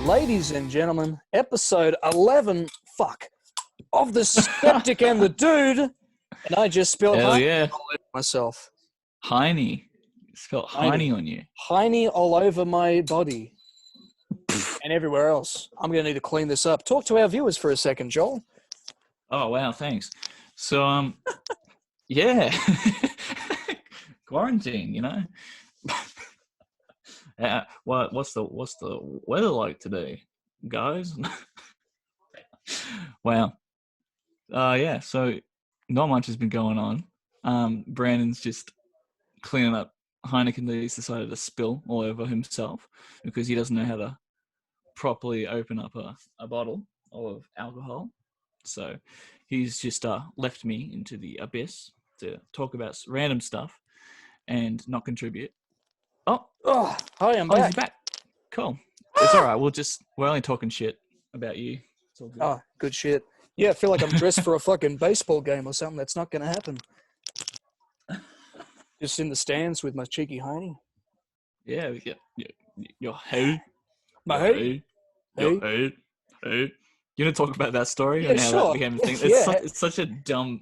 Ladies and gentlemen, episode 11, of The Skeptic and the Dude. And I just spilled Hell Heine yeah. all over myself. Heine. It's got Heine on you. Heine all over my body. And everywhere else. I'm going to need to clean this up. Talk to our viewers for a second, Joel. Oh, wow. Thanks. So, yeah. Quarantine, you know? What's the weather like today, guys? Wow. Yeah, so not much has been going on. Brandon's just cleaning up Heineken that he's decided to spill all over himself because he doesn't know how to properly open up a bottle of alcohol. So he's just left me into the abyss to talk about random stuff and not contribute. Oh, hi, I'm back. He's back. Cool. It's all right. We're only talking shit about you. It's all good. Oh, good shit. Yeah, I feel like I'm dressed for a fucking baseball game or something. That's not going to happen. Just in the stands with my cheeky Heine. Yeah. Your hey. My hey. Hey. Hey. Hey. You want to talk about that story Yeah, and how sure. that became a thing? Yeah. It's such a dumb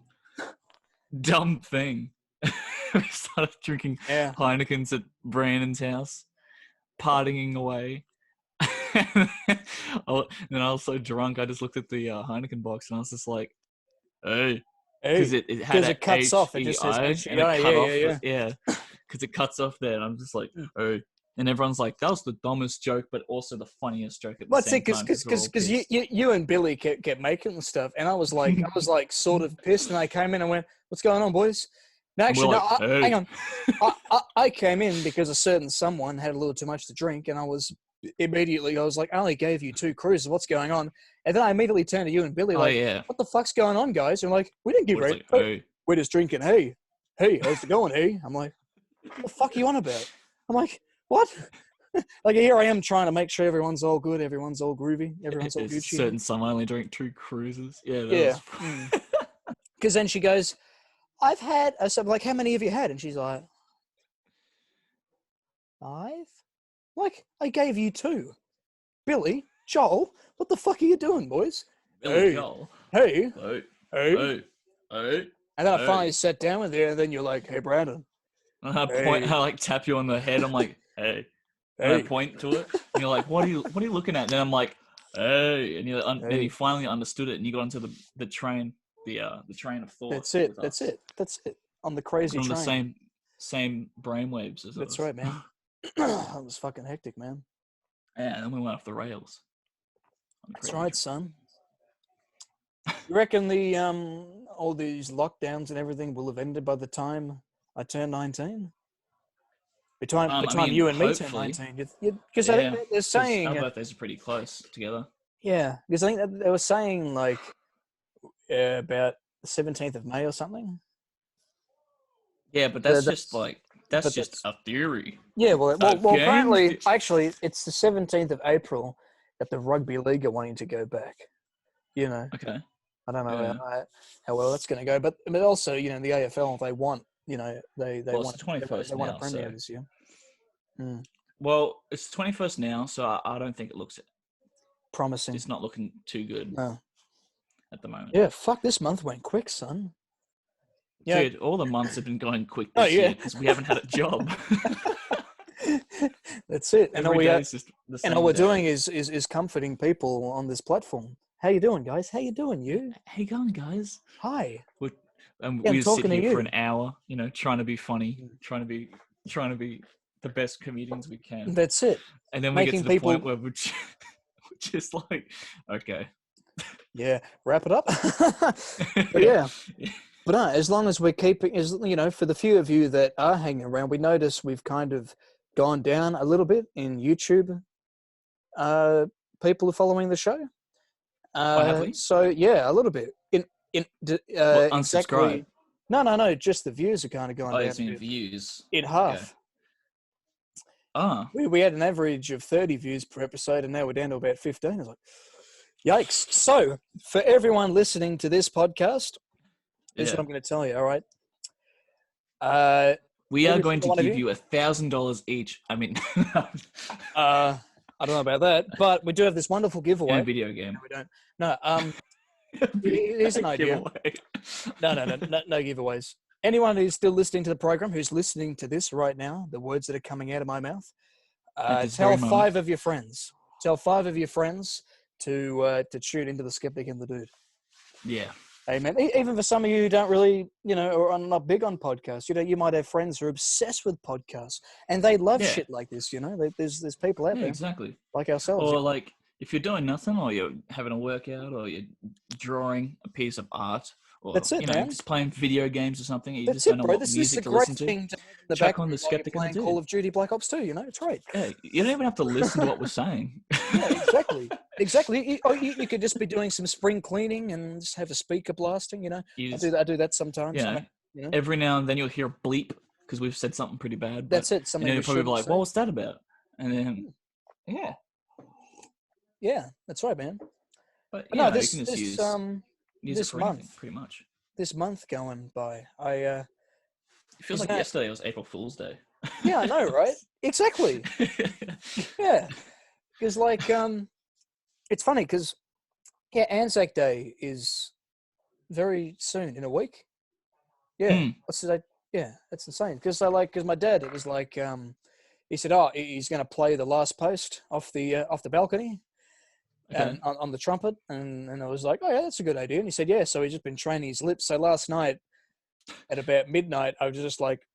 thing. We started drinking Heinekens at Brandon's house, partying away. And then I was so drunk, I just looked at the Heineken box and I was just like, hey. Because it had it cuts off. It just says HEI, and it cut off. Yeah. Because it cuts off there. And I'm just like, oh. And everyone's like, that was the dumbest joke, but also the funniest joke at the same time. Because you and Billy kept making the stuff, and I was like, sort of pissed, and I came in and went, "What's going on, boys?" No, actually, hey. Hang on. I came in because a certain someone had a little too much to drink, and I was like, I only gave you 2 cruises. What's going on? And then I immediately turned to you and Billy, what the fuck's going on, guys? And I'm like, we didn't get ready. Like, hey. We're just drinking. Hey, how's it going? Hey, I'm like, what the fuck are you on about? I'm like, what? Like, here I am trying to make sure everyone's all good, everyone's all groovy, everyone's all Gucci. Certain someone only drink 2 cruises. Yeah. Because then she goes, I've had, so I'm like, how many have you had? And she's like, 5? Like, I gave you 2. Billy, Joel, what the fuck are you doing, boys? Billy, Joel. Hey. Hey. And then I finally sat down with you, and then you're like, hey, Brandon. And I tap you on the head. I'm like, hey. And I point to it, and you're like, what are you looking at? And then I'm like, hey. And then you finally understood it, and you got onto the train, the train of thought. That's it. On the crazy train. On the same brainwaves as us. That's right, man. That was fucking hectic, man. Yeah, and then we went off the rails. That's right, son. You reckon the all these lockdowns and everything will have ended by the time I turn 19? Between you and me turn 19, because I think they're saying our birthdays are pretty close together. Yeah, because I think that they were saying like about the 17th of May or something. Yeah, but that's just a theory. Yeah, well, apparently, actually, it's the 17th of April that the rugby league are wanting to go back. You know. Okay. I don't know how well that's going to go, but also, you know, the AFL, they want, you know, they want the 21st they want now, a premier this year. Well, it's the 21st now, so I don't think it looks promising. It's not looking too good at the moment. Yeah, fuck, this month went quick, son. Yeah. Dude, all the months have been going quick this year because we haven't had a job. That's it. And all we're doing is comforting people on this platform. How you doing, guys? How you doing, you? How you going, guys? Hi. We just sit here for an hour, you know, trying to be funny, trying to be the best comedians we can. That's it. And then we get to the point where we're just like, okay. Yeah, wrap it up. But yeah. But as long as we're keeping, you know, for the few of you that are hanging around, we notice we've kind of gone down a little bit in YouTube. People are following the show. Have we? So yeah, a little bit. Unsubscribe? Exactly. No. Just the views are kind of gone down. Views in half. Okay. We had an average of 30 views per episode, and now we're down to about 15. I was like, yikes! So for everyone listening to this podcast, this is what I'm going to tell you. All right. We are going to give you $1,000 each. I mean, I don't know about that, but we do have this wonderful giveaway. In a video game. No, we don't. No, here's an idea. Giveaway. No giveaways. Anyone who's still listening to the program, who's listening to this right now, the words that are coming out of my mouth, tell 5 of your friends. Tell 5 of your friends to tune into the Skeptic and the Dude. Yeah. Amen. Even for some of you who don't really, or are not big on podcasts, you might have friends who are obsessed with podcasts and they love shit like this. There's people out there, exactly, like ourselves. Or like if you're doing nothing, or you're having a workout, or you're drawing a piece of art, or that's it, man. Just playing video games or something. You that's just don't know what this music is a to listen great thing to have in the Chuck on the Skeptic and the Dude. Call of Duty Black Ops 2. It's great. Yeah, you don't even have to listen to what we're saying. Yeah, exactly. You could just be doing some spring cleaning and just have a speaker blasting. I do that sometimes. Every now and then you'll hear a bleep because we've said something pretty bad. But, that's it. Something you'll probably be like, "What was that about?" And then, yeah, that's right, man. But this you can just use this it for month, anything, pretty much. This month going by, it feels like yesterday was April Fool's Day. Yeah, I know, right? Exactly. Yeah, because it's funny because Anzac Day is very soon, in a week. Yeah, what's the date? Yeah, that's insane. Because my dad, it was like he said, he's going to play the last post off the balcony. Okay. And on the trumpet, and I was like, oh yeah, that's a good idea. And he said, yeah. So he's just been training his lips. So last night at about midnight, I was just like,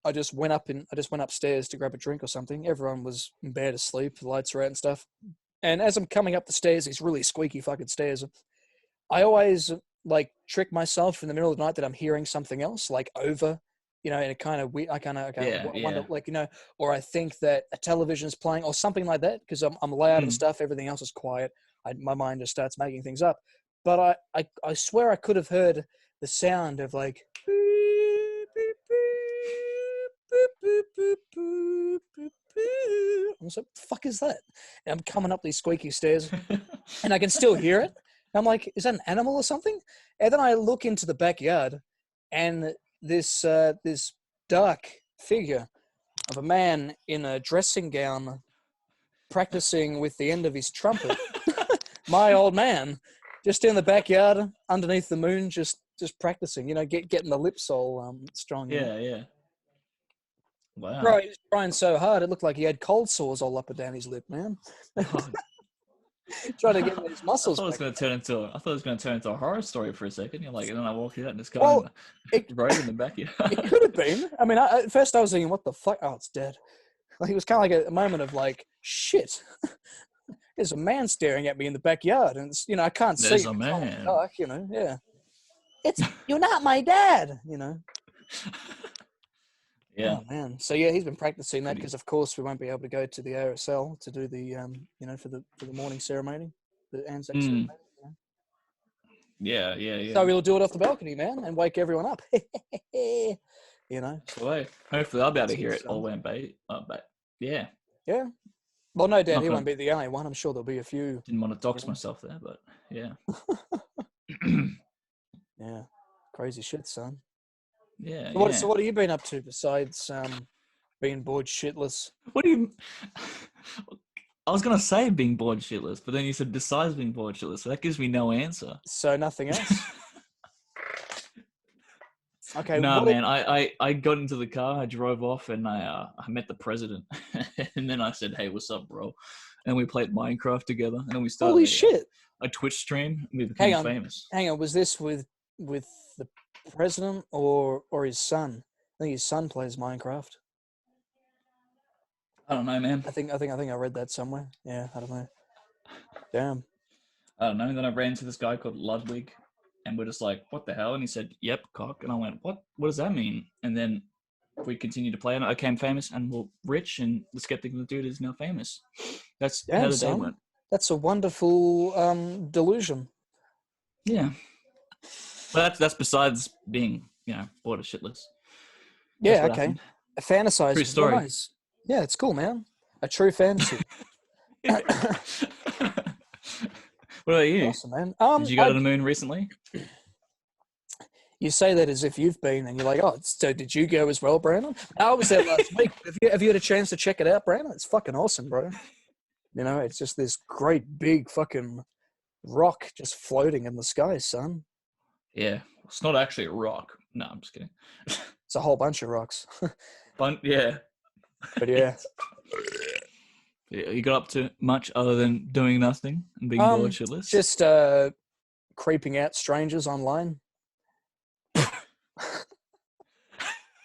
I just went upstairs to grab a drink or something. Everyone was in bed asleep, the lights were out and stuff. And as I'm coming up the stairs, these really squeaky fucking stairs, I always trick myself in the middle of the night that I'm hearing something else, over. And it kind of weird. I wonder, or I think that a television's playing or something like that because I'm loud and stuff. Everything else is quiet. My mind just starts making things up. But I swear I could have heard the sound of I was like, what the fuck is that? And I'm coming up these squeaky stairs and I can still hear it. And I'm like, is that an animal or something? And then I look into the backyard and this dark figure of a man in a dressing gown practicing with the end of his trumpet. My old man, just in the backyard underneath the moon, just practicing, getting the lips all strong. Yeah. Wow. Bro, he was trying so hard, it looked like he had cold sores all up and down his lip, man. Trying to get his muscles. I thought it was going to turn into a horror story for a second. You're like, and then I walk out and this guy right in the backyard. It could have been. I mean, at first I was thinking, what the fuck? Oh, it's dead. It was kind of like a moment of shit. There's a man staring at me in the backyard, and it's, I can't see. There's a man. Dark, yeah. You're not my dad, Yeah. Oh man. So yeah, he's been practicing that because, of course, we won't be able to go to the RSL to do the for the morning ceremony, the Anzac ceremony. Yeah. So we'll do it off the balcony, man, and wake everyone up. So hopefully I'll be able to hear it all the way back. Yeah. Yeah. Well, no doubt he won't be the only one. I'm sure there'll be a few. Didn't want to dox myself there, but yeah. Yeah. Crazy shit, son. Yeah. So what have you been up to besides being bored shitless? What do you... I was going to say being bored shitless, but then you said besides being bored shitless, so that gives me no answer. So nothing else? Okay. No, man. I got into the car, I drove off, and I met the president. And then I said, hey, what's up, bro? And we played Minecraft together, and then we started Holy shit. A Twitch stream, and we became famous. Hang on, was this with the president or his son? I think his son plays Minecraft. I don't know, man. I think I read that somewhere. Yeah, I don't know. Damn. I don't know. And then I ran into this guy called Ludwig, and we're just like, what the hell? And he said, yep, cock. And I went, what does that mean? And then we continued to play, and I became famous, and we're rich, and the Skeptic and the Dude is now famous. That's how the day went. That's a wonderful delusion. Yeah. But that's besides being, bored of shitless. Yeah, okay. Happened. A fantasize. True story. Nice. Yeah, it's cool, man. A true fantasy. What about you? Awesome, man. Did you go to the moon recently? You say that as if you've been, and you're like, oh, so did you go as well, Brandon? I was there last week. Have you had a chance to check it out, Brandon? It's fucking awesome, bro. You know, it's just this great big fucking rock just floating in the sky, son. Yeah, it's not actually a rock. No, I'm just kidding. It's a whole bunch of rocks. Yeah. But yeah. You got up to much other than doing nothing and being bored shitless? Just creeping out strangers online.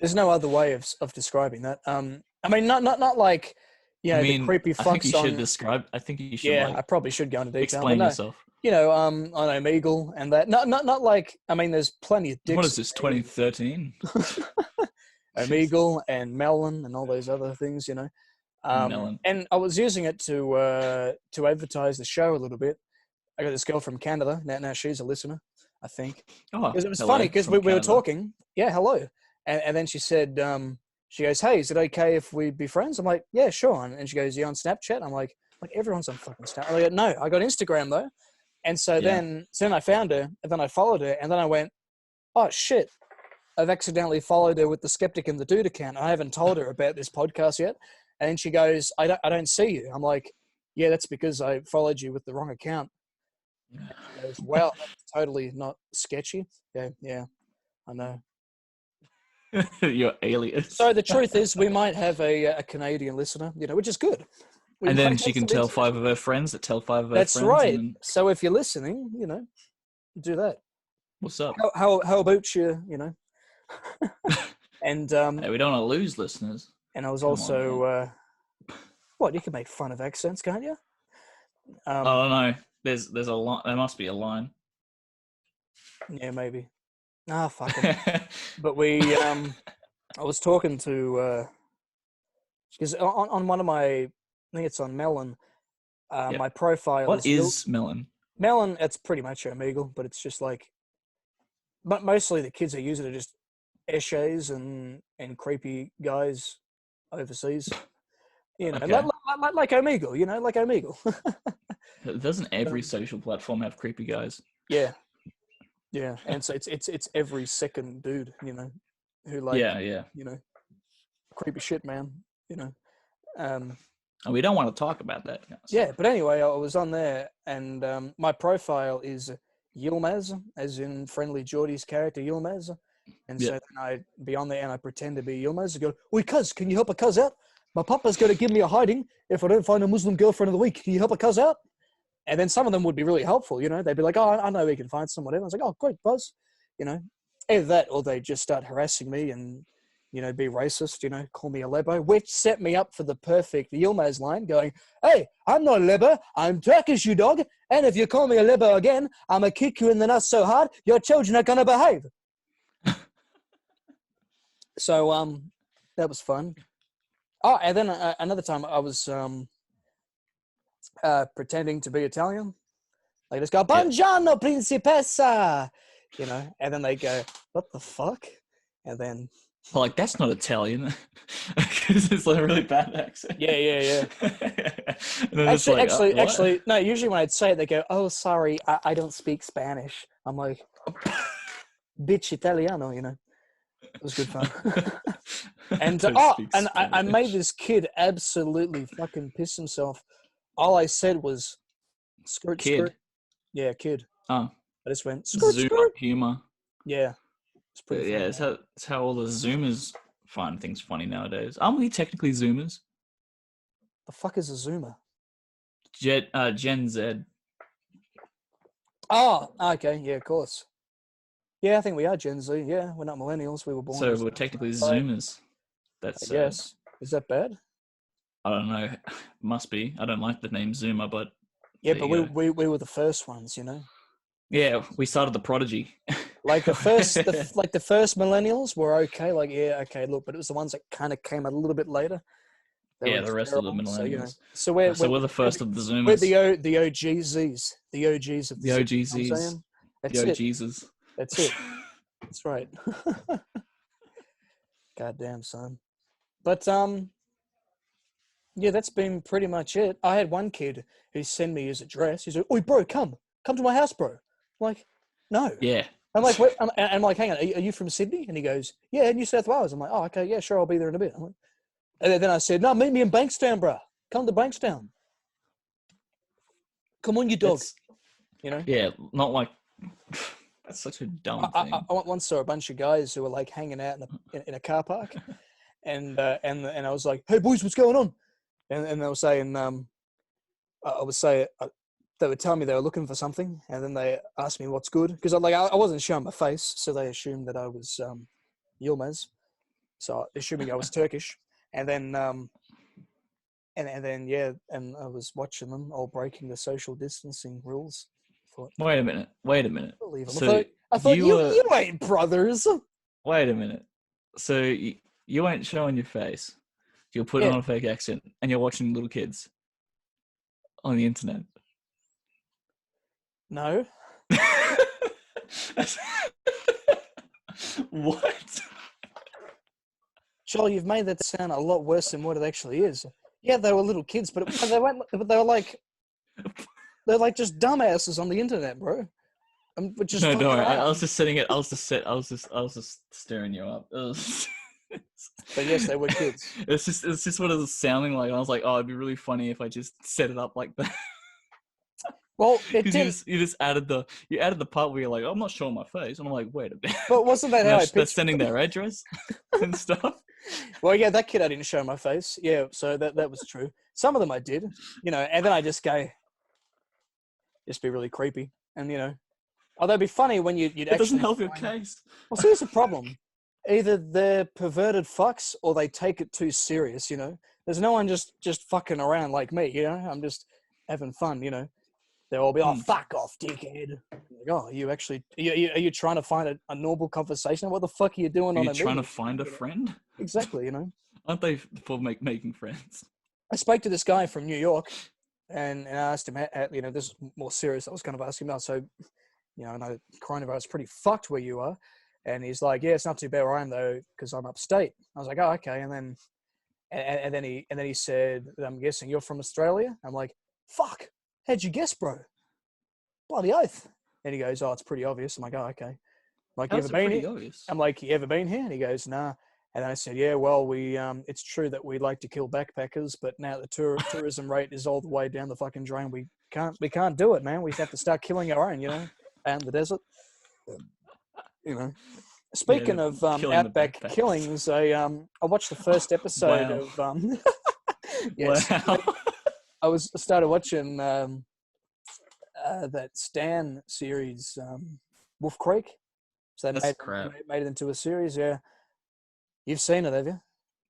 There's no other way of describing that. I mean, not like, you know, the creepy fucks I think you should on. describe. I think you should. Yeah, I probably should go into detail. Explain yourself. You know, on Omegle and that. Not like. I mean, there's plenty of dicks. What is this? 2013. Omegle and Melon and all those other things. You know. And I was using it to advertise the show a little bit. I got this girl from Canada. Now she's a listener, I think. Oh, because it was funny because we were talking. Yeah, hello. And then she said, she goes, hey, is it okay if we be friends? I'm like, yeah, sure. And she goes, you on Snapchat? I'm like everyone's on fucking Snapchat. I'm like, no, I got Instagram though. And so then I found her, and then I followed her, and then I went, oh shit, I've accidentally followed her with the Skeptic and the Dude account. I haven't told her about this podcast yet. And then she goes, I don't see you. I'm like, yeah, that's because I followed you with the wrong account. And she goes, well, that's totally not sketchy. Yeah, I know. You're alias. So the truth is, we might have a Canadian listener, you know, which is good. And then she can tell 5 of her friends that tell 5 of her friends. That's right. So if you're listening, you know, do that. What's up? How about you, you know? And hey, we don't want to lose listeners. And I was also, what, you can make fun of accents, can't you? I don't know. There's a line. There must be a line. Yeah, maybe. Fuck it. But I was talking to, because on one of my, I think it's on Melon, my profile. What is Melon? Melon, it's pretty much Omegle, but it's just like, but mostly the kids that use it are just eshays and creepy guys overseas. You know, like Omegle, you know, like Omegle. Doesn't every social platform have creepy guys? Yeah. Yeah, and so it's every second dude, you know, who like, you know, creepy shit, man, you know. And we don't want to talk about that. So. Yeah, but anyway, I was on there, and my profile is Yilmaz, as in Friendly Geordie's character Yilmaz, and so then I'd be on there and I pretend to be Yilmaz and go, "Oi, cuz, can you help a cuz out? My papa's going to give me a hiding if I don't find a Muslim girlfriend of the week. Can you help a cuz out?" And then some of them would be really helpful, you know. They'd be like, "Oh, I know we can find someone." I was like, "Oh, great, Buzz," you know. Either that, or they just start harassing me and, you know, be racist, you know, call me a lebo, which set me up for the perfect Yilmaz line, going, "Hey, I'm not a lebo, I'm Turkish, you dog. And if you call me a lebo again, I'm gonna kick you in the nuts so hard, your children are gonna behave." So that was fun. Oh, and then another time I was pretending to be Italian. They just go, "Buongiorno, principessa," you know, and then they go, "What the fuck?" And then, like, that's not Italian, because it's like a really bad accent. Yeah. Actually, no. Usually when I'd say it, they go, "Oh, sorry, I don't speak Spanish." I'm like, "Bitch Italiano," you know. It was good fun. And I made this kid absolutely fucking piss himself. All I said was, "Skirt, skirt." Yeah, kid. Oh. I just went, "Skirt, Zoom skirt." humor. Yeah. It's pretty funny. It's how all the Zoomers find things funny nowadays. Aren't we technically Zoomers? The fuck is a Zoomer? Gen Z. Oh, okay. Yeah, of course. Yeah, I think we are Gen Z. Yeah, we're not millennials. We were born. So we're technically Zoomers. That's yes. Is that bad? I don't know. Must be. I don't like the name Zoomer, but yeah, but we were the first ones, you know. Yeah, we started the prodigy. Like the first, the first millennials were okay. Like, yeah, okay, look, but it was the ones that kind of came a little bit later. Yeah, the rest terrible. Of the millennials. So, you know, so we're the first of the Zoomers. We're the OGZs, the OGs of the OGZs. That's the it. OGs. That's it. That's right. Goddamn, son. But yeah, that's been pretty much it. I had one kid who sent me his address. He's like, "Oi, bro, come to my house, bro." I'm like, no. Yeah. I'm like, what? I'm like, hang on, are you from Sydney? And he goes, yeah, New South Wales. I'm like, oh, okay, yeah, sure, I'll be there in a bit. I'm like, and then I said, no, meet me in Bankstown, bro. Come to Bankstown. Come on, you dog. You know? Yeah, not like that's such a dumb thing. I once saw a bunch of guys who were like hanging out in a car park, and I was like, hey boys, what's going on? And they were saying, I would say they would tell me they were looking for something, and then they asked me what's good, because I wasn't showing my face, so they assumed that I was Yilmaz, so assuming I was Turkish, and then and I was watching them all breaking the social distancing rules. Wait a minute. Believe them. I thought you ain't brothers. Wait a minute. So you ain't showing your face. You're putting on a fake accent, and you're watching little kids on the internet. No. What? Charlie, you've made that sound a lot worse than what it actually is. Yeah, they were little kids, but they were like just dumbasses on the internet, bro. No, don't worry. I was just setting it. I was just stirring you up. But yes, they were kids. It's just what it was sounding like. I was like, oh, it'd be really funny if I just set it up like that. Well, it did. You just added the part where you're like, I'm not showing my face, and I'm like, wait a minute. But wasn't that how I pitched? They're sending their address and stuff. Well, yeah, that kid I didn't show my face. Yeah, so that was true. Some of them I did, and then I just be really creepy, and although it'd be funny when you'd actually. It doesn't help your case. Well, see, here's the problem. Either they're perverted fucks or they take it too serious. There's no one just fucking around like me. I'm just having fun. They'll all be like, fuck off, dickhead. Like, oh, are you trying to find a normal conversation? What the fuck are you doing on a meeting? Are you trying to find a friend? Exactly, Aren't they for making friends? I spoke to this guy from New York, and I asked him, this is more serious. I was kind of asking him about, so, I know coronavirus is pretty fucked where you are. And he's like, yeah, it's not too bad where I am, though, because I'm upstate. I was like, oh, okay. And then he said, I'm guessing you're from Australia? I'm like, fuck. How'd you guess, bro? Bloody oath. And he goes, oh, it's pretty obvious. I'm like, oh, okay. I'm like, you ever been here? Obvious? I'm like, you ever been here? And he goes, nah. And I said, yeah, well, it's true that we like to kill backpackers, but now the tourism rate is all the way down the fucking drain. We can't do it, man. We have to start killing our own, out in the desert. Speaking of outback killings, I watched the first episode of yes. Wow. I started watching that Stan series, Wolf Creek. So they made it into a series. Yeah, you've seen it, have you?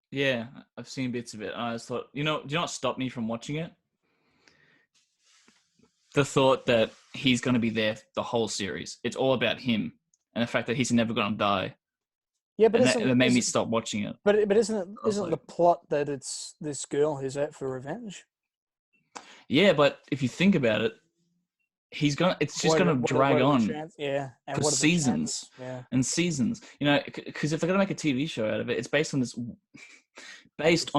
Yeah, I've seen bits of it. I just thought, do you know what stopped me from watching it? The thought that he's going to be there the whole series. It's all about him, and the fact that he's never going to die. Yeah, but that made me stop watching it. But isn't the plot that it's this girl who's out for revenge? Yeah, but if you think about it, it's just going to drag on. Yeah, for seasons and seasons. Because if they're going to make a TV show out of it, it's based on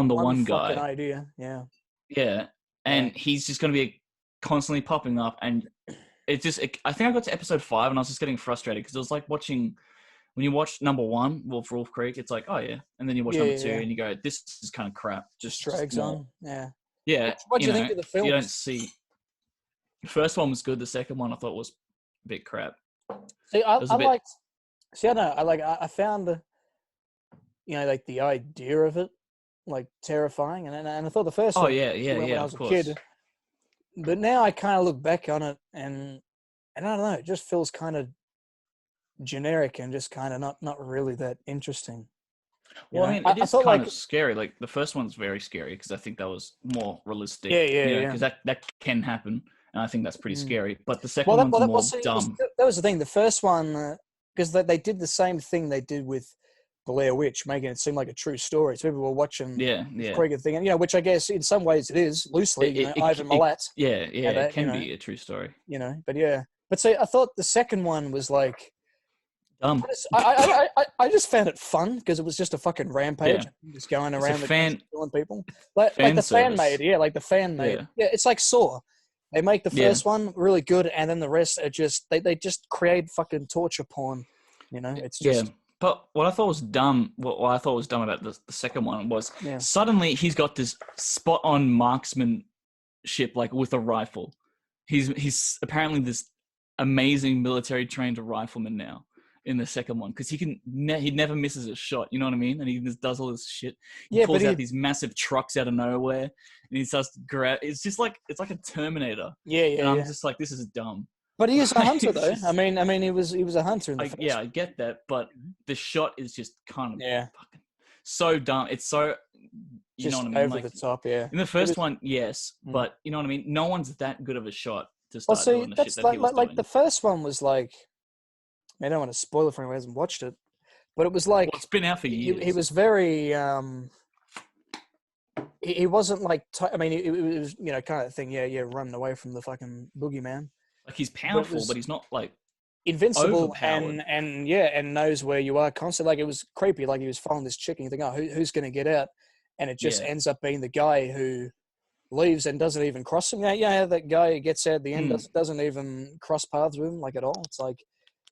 the one guy. Idea, yeah. Yeah, and he's just going to be constantly popping up, and I think I got to episode 5, and I was just getting frustrated because it was like watching. When you watch number 1, Wolf Creek, it's like, oh yeah, and then you watch number 2, and you go, this is kind of crap. Just drags on. Yeah. Yeah. What do you think of the films? You don't see. The first one was good. The second one I thought was a bit crap. See, I found like the idea of it like terrifying, and I thought the first one. Oh yeah, when I was a kid. But now I kind of look back on it, and I don't know, it just feels kind of generic and just kind of not really that interesting. Well, I mean, it is kind of scary. Like the first one's very scary because I think that was more realistic. Yeah. Because that can happen, and I think that's pretty scary. But the second one's more dumb. That was the thing. The first one, because they did the same thing they did with Blair Witch, making it seem like a true story. So people were watching the Krieger thing, and which I guess in some ways it is loosely. Ivan Milat. It can be a true story. But see, I thought the second one was like. I just found it fun because it was just a fucking rampage, just going around killing people, like the fan made, Yeah, it's like Saw. They make the first one really good, and then the rest are just they just create fucking torture porn. You know, it's just But what I thought was dumb, what I thought was dumb about the second one was yeah. suddenly he's got this spot on marksmanship, like with a rifle. He's apparently this amazing military trained rifleman now in the second one because he never misses a shot. You know what I mean? And he just does all this shit. He pulls out these massive trucks out of nowhere, and he starts to grab. It's just like it's like a Terminator. Yeah, and I'm just like, this is dumb. But he is a hunter, though. I mean, he was a hunter in the first. Yeah, I get that, but the shot is just kind of fucking so dumb. It's so you just know what I mean, over like the top. Yeah. In the first one, yes, but you know what I mean. No one's that good of a shot to start Well, see, doing the shit that he was like doing. the first one was like. I don't want to spoil it for anyone who hasn't watched it, but it was like it's been out for years. He was very. He wasn't like. I mean, it was kind of thing. Yeah, running away from the fucking boogeyman. Like he's powerful, but he's not like invincible overpowered. and knows where you are constantly. Like it was creepy. Like he was following this chick, and you think, oh, who's going to get out? And it just ends up being the guy who leaves and doesn't even cross him. Yeah, that guy who gets out at the end doesn't even cross paths with him like at all. It's like,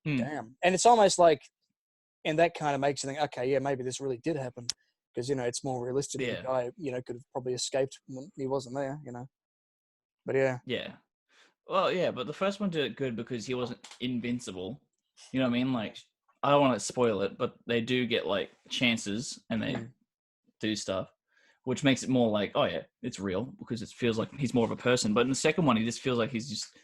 damn. And it's almost like, and that kind of makes you think, okay, yeah, maybe this really did happen because it's more realistic. The guy could have probably escaped when he wasn't there. But yeah. Well, yeah, but the first one did it good because he wasn't invincible. You know what I mean? Like, I don't want to spoil it, but they do get like chances and they do stuff, which makes it more like, oh yeah, it's real because it feels like he's more of a person. But in the second one, he just feels like he's just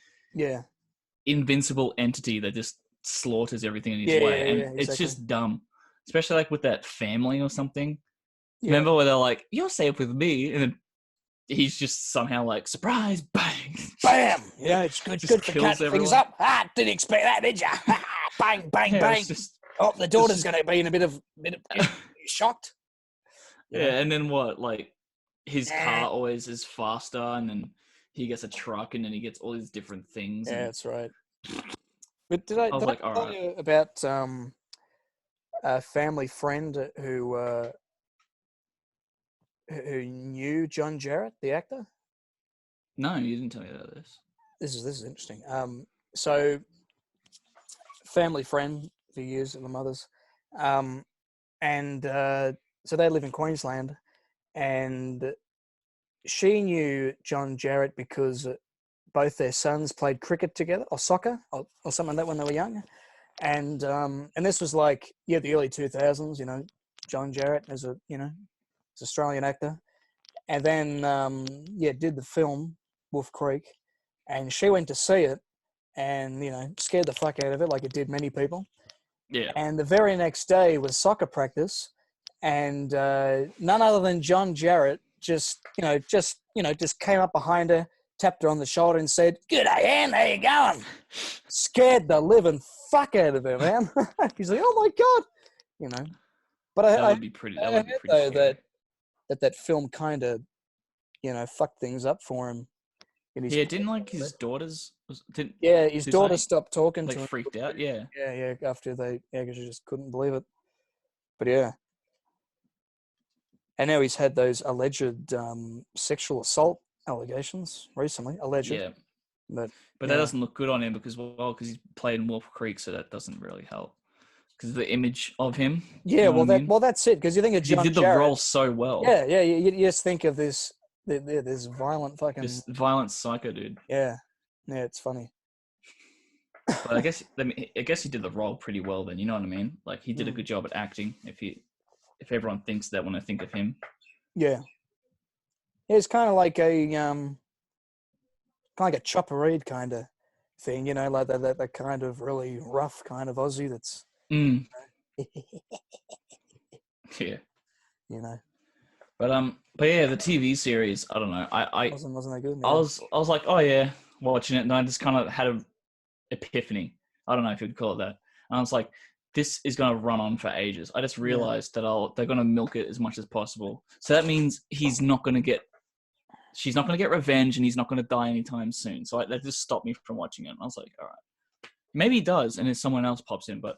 invincible entity that just slaughters everything in his way, and exactly. It's just dumb, especially like with that family or something. Remember where they're like, "You're safe with me," and then he's just somehow like, "Surprise, bang, bam!" Yeah, it's good for cutting things up. Didn't expect that, did you? Bang, bang, bang! The daughter's going to be in a bit of shocked. And then what? Like his car always is faster, and then he gets a truck, and then he gets all these different things. Yeah, that's right. But did I tell you about a family friend who knew John Jarrett, the actor? No, you didn't tell me about this. This is interesting. So family friend for years, the mothers, and so they live in Queensland, and she knew John Jarrett because both their sons played cricket together, or soccer, or something like that when they were young. And this was like, the early 2000s, John Jarrett as a, he's an Australian actor. And then, did the film, Wolf Creek. And she went to see it and, scared the fuck out of it like it did many people. Yeah. And the very next day was soccer practice. And none other than John Jarrett just came up behind her, tapped her on the shoulder and said, "G'day, Ann, how you going?" Scared the living fuck out of her, man. He's like, "Oh my God," But that would be pretty scary. That film kind of, fucked things up for him. Didn't like his daughters. His daughter stopped talking to him. Freaked out. Yeah. Yeah. After because she just couldn't believe it. But yeah. And now he's had those alleged sexual assault allegations recently. Alleged. Yeah. But that doesn't look good on him because he's played in Wolf Creek, so that doesn't really help. Because of the image of him. Yeah, that's it. Because you think of John Jarrett. He did the role so well. Yeah. You just think of this violent fucking... This violent psycho dude. Yeah. Yeah, it's funny. But I guess he did the role pretty well then, you know what I mean? Like, he did a good job at acting, if everyone thinks that when I think of him. Yeah. It's kind of like a Chopper Reed kind of thing, like that kind of really rough kind of Aussie that's... Yeah. But yeah, the TV series, I don't know. I wasn't that good? I was like, oh yeah, watching it, and I just kind of had an epiphany. I don't know if you'd call it that. And I was like, this is going to run on for ages. I just realized that they're going to milk it as much as possible. So that means she's not going to get revenge, and he's not going to die anytime soon. So that just stopped me from watching it. And I was like, all right, maybe he does, and then someone else pops in, but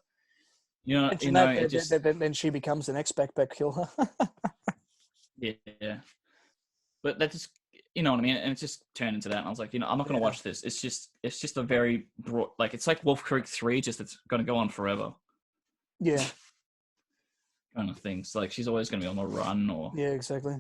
then she becomes the next backpack killer. Yeah, but that just you know what I mean? And it just turned into that. And I was like, I'm not going to watch this. It's just a very broad, like, it's like Wolf Creek 3, just it's going to go on forever. Yeah. Kind of things. Like, she's always going to be on the run, or. Yeah, exactly.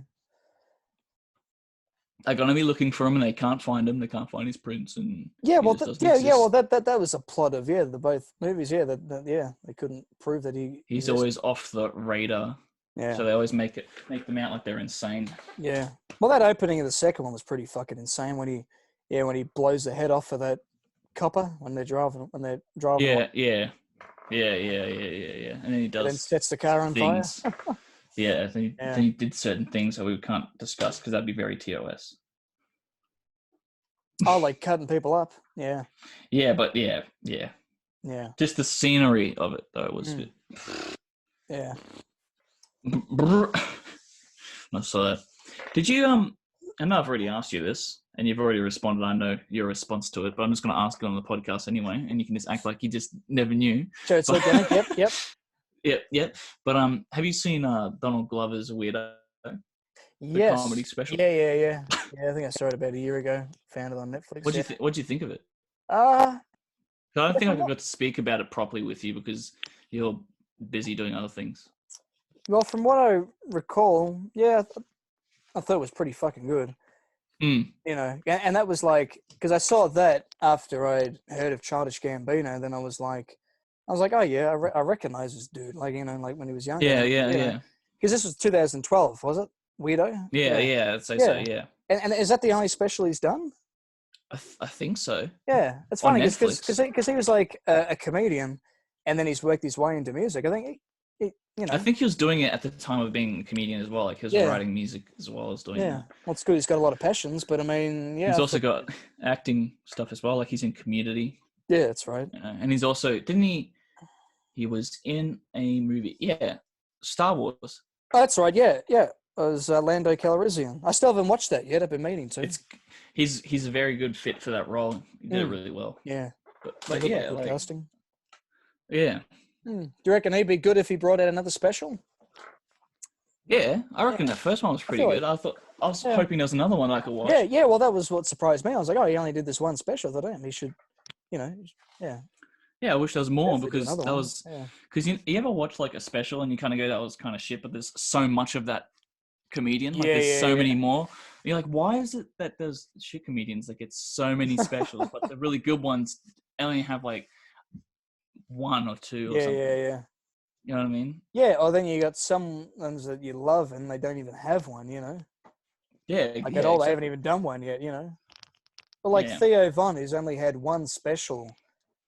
They're going to be looking for him, and they can't find him. They can't find his prince, and well, that was a plot of the both movies. Yeah, they couldn't prove that he's existed. always off the radar. Yeah. So they always make them out like they're insane. Yeah. Well, that opening of the second one was pretty fucking insane when he blows the head off of that copper when they're driving. Yeah. And then he does. And then sets the car on things. fire. Yeah, then he did certain things that we can't discuss because that'd be very TOS. Oh, like cutting people up. Yeah. Yeah, but yeah. Yeah. Just the scenery of it though was good. Yeah. I saw that. Did you I know I've already asked you this and you've already responded. I know your response to it, but I'm just going to ask it on the podcast anyway, and you can just act like you just never knew. Sure, it's okay. Yep. Yeah. But have you seen Donald Glover's Weirdo? Yes. Comedy special. Yeah. I think I saw it about a year ago. Found it on Netflix. What'd you think of it? I don't think I got to speak about it properly with you because you're busy doing other things. Well, from what I recall, I thought it was pretty fucking good. Mm. And that was like, because I saw that after I'd heard of Childish Gambino, then I was like, oh yeah, I recognize this dude, like, like when he was younger. Yeah. Because this was 2012, was it? Weirdo? Yeah, I'd say so, yeah. And is that the only special he's done? I think so. Yeah, it's funny because he was like a comedian, and then he's worked his way into music. I think I think he was doing it at the time of being a comedian as well. Like he was writing music as well as doing it. Well, it's good. He's got a lot of passions, but I mean, he's also got acting stuff as well. Like he's in Community. Yeah, that's right. And he's also he was in a movie. Yeah, Star Wars. Oh, that's right. Yeah. It was Lando Calrissian. I still haven't watched that yet. I've been meaning to. He's a very good fit for that role. He did it really well. Yeah. But yeah, like casting. Yeah. Do you reckon he'd be good if he brought out another special? Yeah, I reckon that first one was pretty good. I was hoping there was another one I could watch. Yeah. Well, that was what surprised me. I was like, oh, he only did this one special. I thought, he should, yeah. Yeah, I wish there was more because that was because you ever watch like a special and you kind of go, that was kind of shit, but there's so much of that comedian. Like there's so many more. And you're like, why is it that there's shit comedians that get so many specials, but the really good ones only have like one or two or something? Yeah. You know what I mean? Yeah, or then you got some ones that you love and they don't even have one, Yeah. Like at all, they haven't even done one yet, But like Theo Von, who's only had one special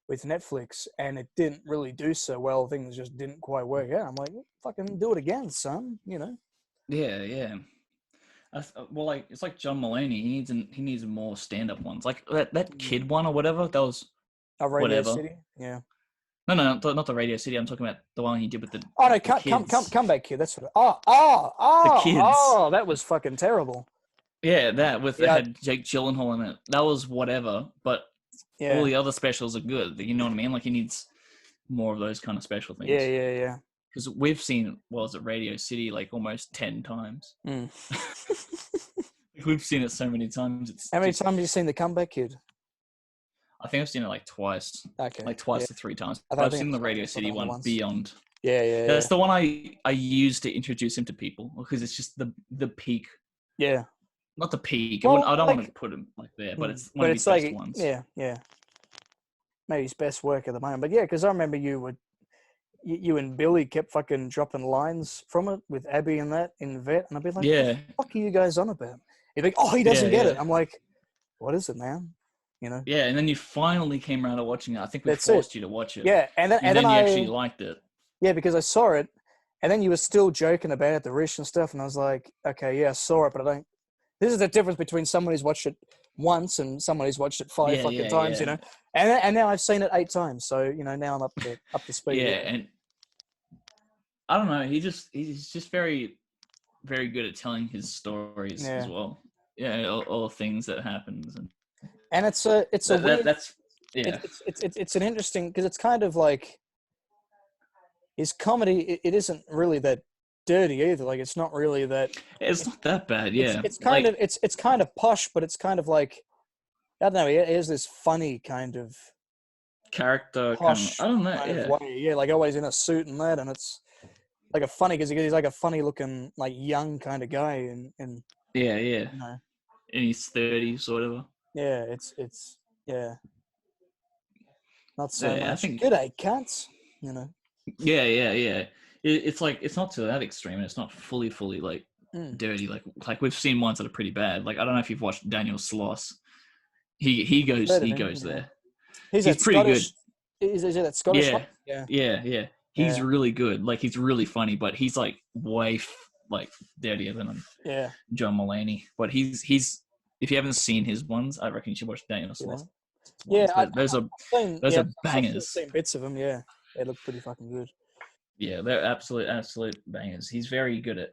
with Netflix and it didn't really do so well, things just didn't quite work out. I'm like, fucking do it again, son, Yeah. Well, like it's like John Mulaney. He needs more stand-up ones. Like that kid one or whatever. That was Radio City. Yeah. No, not the Radio City. I'm talking about the one he did with the. Oh no, come back, kid. That's what. The kids. Oh, that was fucking terrible. Yeah, that had Jake Gyllenhaal in it. That was whatever, but all the other specials are good. You know what I mean? Like he needs more of those kind of special things. Yeah. Because we've seen, Radio City like almost 10 times. Mm. We've seen it so many times. How many times have you seen The Comeback Kid? I think I've seen it like twice. Okay. Like twice to 3 times. I've seen the Radio City one beyond. Yeah. That's the one I used to introduce him to people because it's just the peak. Yeah. Not the peak. Well, I don't want to put him like there, but it's one of his best ones. Yeah. Maybe his best work at the moment. But yeah, because I remember you and Billy kept fucking dropping lines from it with Abby and that in Vet, and I'd be like, what the fuck are you guys on about? He'd be like, oh, he doesn't get it. I'm like, what is it, man? Yeah, and then you finally came around to watching it. I think we forced you to watch it. Yeah, and then you actually liked it. Yeah, because I saw it, and then you were still joking about the Rish and stuff, and I was like, okay, yeah, I saw it, but I don't. This is the difference between someone who's watched it once and someone who's watched it 5 fucking times, And now I've seen it 8 times, so now I'm up to speed. Yeah, and I don't know. He's just very, very good at telling his stories as well. Yeah, all things that happens and it's an interesting because it's kind of like his comedy. It isn't really that dirty either. Like it's not really that. It's not that bad. Yeah, It's kind of it's kind of posh, but it's kind of like I don't know. He has this funny kind of character kind of. posh I don't know. kind of Yeah. way. Yeah, like always in a suit and that, and it's like a funny because he's like a funny looking like young kind of guy, and Yeah. you know, In his 30s or whatever. yeah, it's yeah, not so Yeah, I much. think. Good day, cunts. You know. Yeah. It's like it's not to that extreme, and it's not fully like dirty. Like we've seen ones that are pretty bad. Like I don't know if you've watched Daniel Sloss. He goes there. He's He's that pretty Scottish. good. Is that Scottish one? Yeah. He's really good. Like he's really funny, but he's like way like dirtier than John Mulaney. But he's if you haven't seen his ones, I reckon you should watch Daniel Sloss. Yeah, those are bangers. I've seen bits of them. Yeah, they look pretty fucking good. Yeah, they're absolute bangers. He's very good at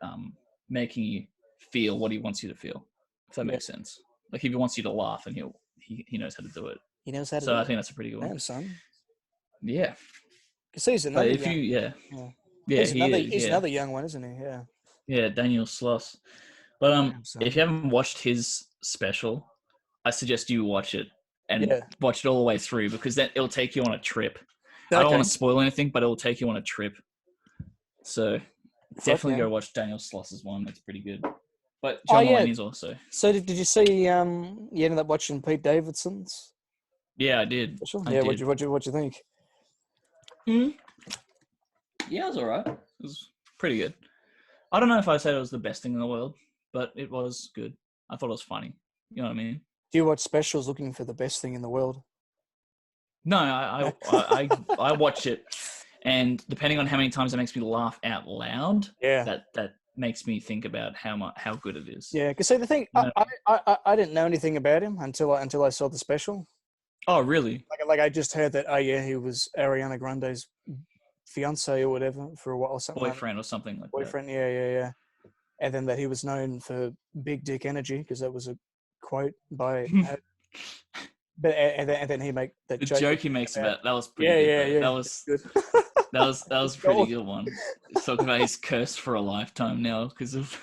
making you feel what he wants you to feel. If that makes sense. Like if he wants you to laugh, and he knows how to do it. He knows how to. So I think that's a pretty good one. Damn, son. Yeah. Because he's another. But if he's another young one, isn't he? Yeah. Yeah, Daniel Sloss. But if you haven't watched his special, I suggest you watch it and watch it all the way through because then it'll take you on a trip. Okay. I don't want to spoil anything, but it'll take you on a trip. So definitely go watch Daniel Sloss's one. It's pretty good. But John Mulaney's also. So did you see? You ended up watching Pete Davidson's? Yeah, I did. What you think? Yeah, it was alright. It was pretty good. I don't know if I said it was the best thing in the world, but it was good. I thought it was funny. You know what I mean? Do you watch specials looking for the best thing in the world? No, I watch it, and depending on how many times it makes me laugh out loud, that makes me think about how good it is. Yeah, because see the thing, I didn't know anything about him until I saw the special. Oh, really? Like I just heard that. Oh yeah, he was Ariana Grande's fiance or whatever for a while or something. Boyfriend or something like that. Boyfriend, yeah. And then that he was known for big dick energy because that was a quote by. But and then he make that the joke he makes about that was pretty good. Yeah. That was good. that was pretty good one. He's talking about he's cursed for a lifetime now because of.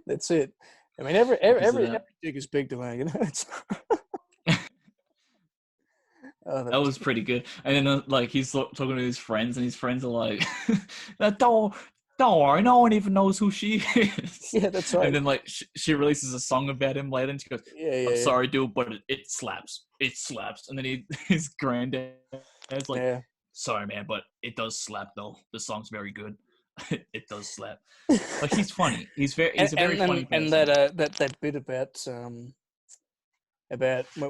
That's it. I mean, every dick is big to me, you know. It's that was pretty good. And then like he's talking to his friends, and his friends are like, "Don't worry, no one even knows who she is." Yeah, that's right. And then like she releases a song about him later, and she goes, "I'm sorry, dude, but it slaps. It slaps." And then his granddad's like, "Sorry, man, but it does slap though. The song's very good. It does slap." Like he's funny. He's a very funny person. And that bit about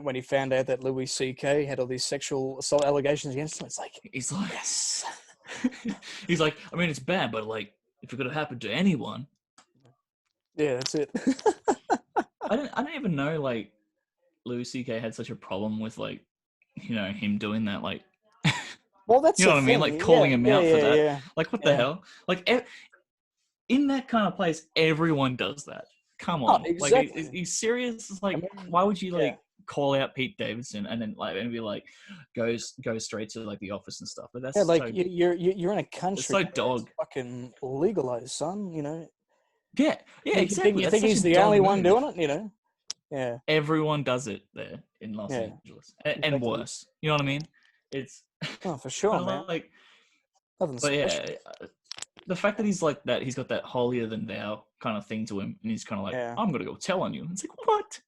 when he found out that Louis C.K. had all these sexual assault allegations against him, it's like he's like, yes. He's like, I mean, it's bad, but like, if it could have happened to anyone. Yeah, that's it. I don't even know like Louis C.K. had such a problem with like, you know, him doing that. Like, well, that's you know what I mean, like calling him out for that. Yeah. Like, what the hell? Like, in that kind of place, everyone does that. Come on, exactly. Like, he's serious. It's like, why would you like call out Pete Davidson and then like and be like, go straight to like the office and stuff? But that's like so, you're in a country. It's so dog. Fucking legalized, son. You know. Yeah, exactly. You think he's the only one doing it? You know. Yeah. Everyone does it there in Los Angeles, and worse. You know what I mean? It's for sure, man. Like, nothing special. The fact that he's like that, he's got that holier than thou kind of thing to him, and he's kind of like, I'm gonna go tell on you. It's like, what?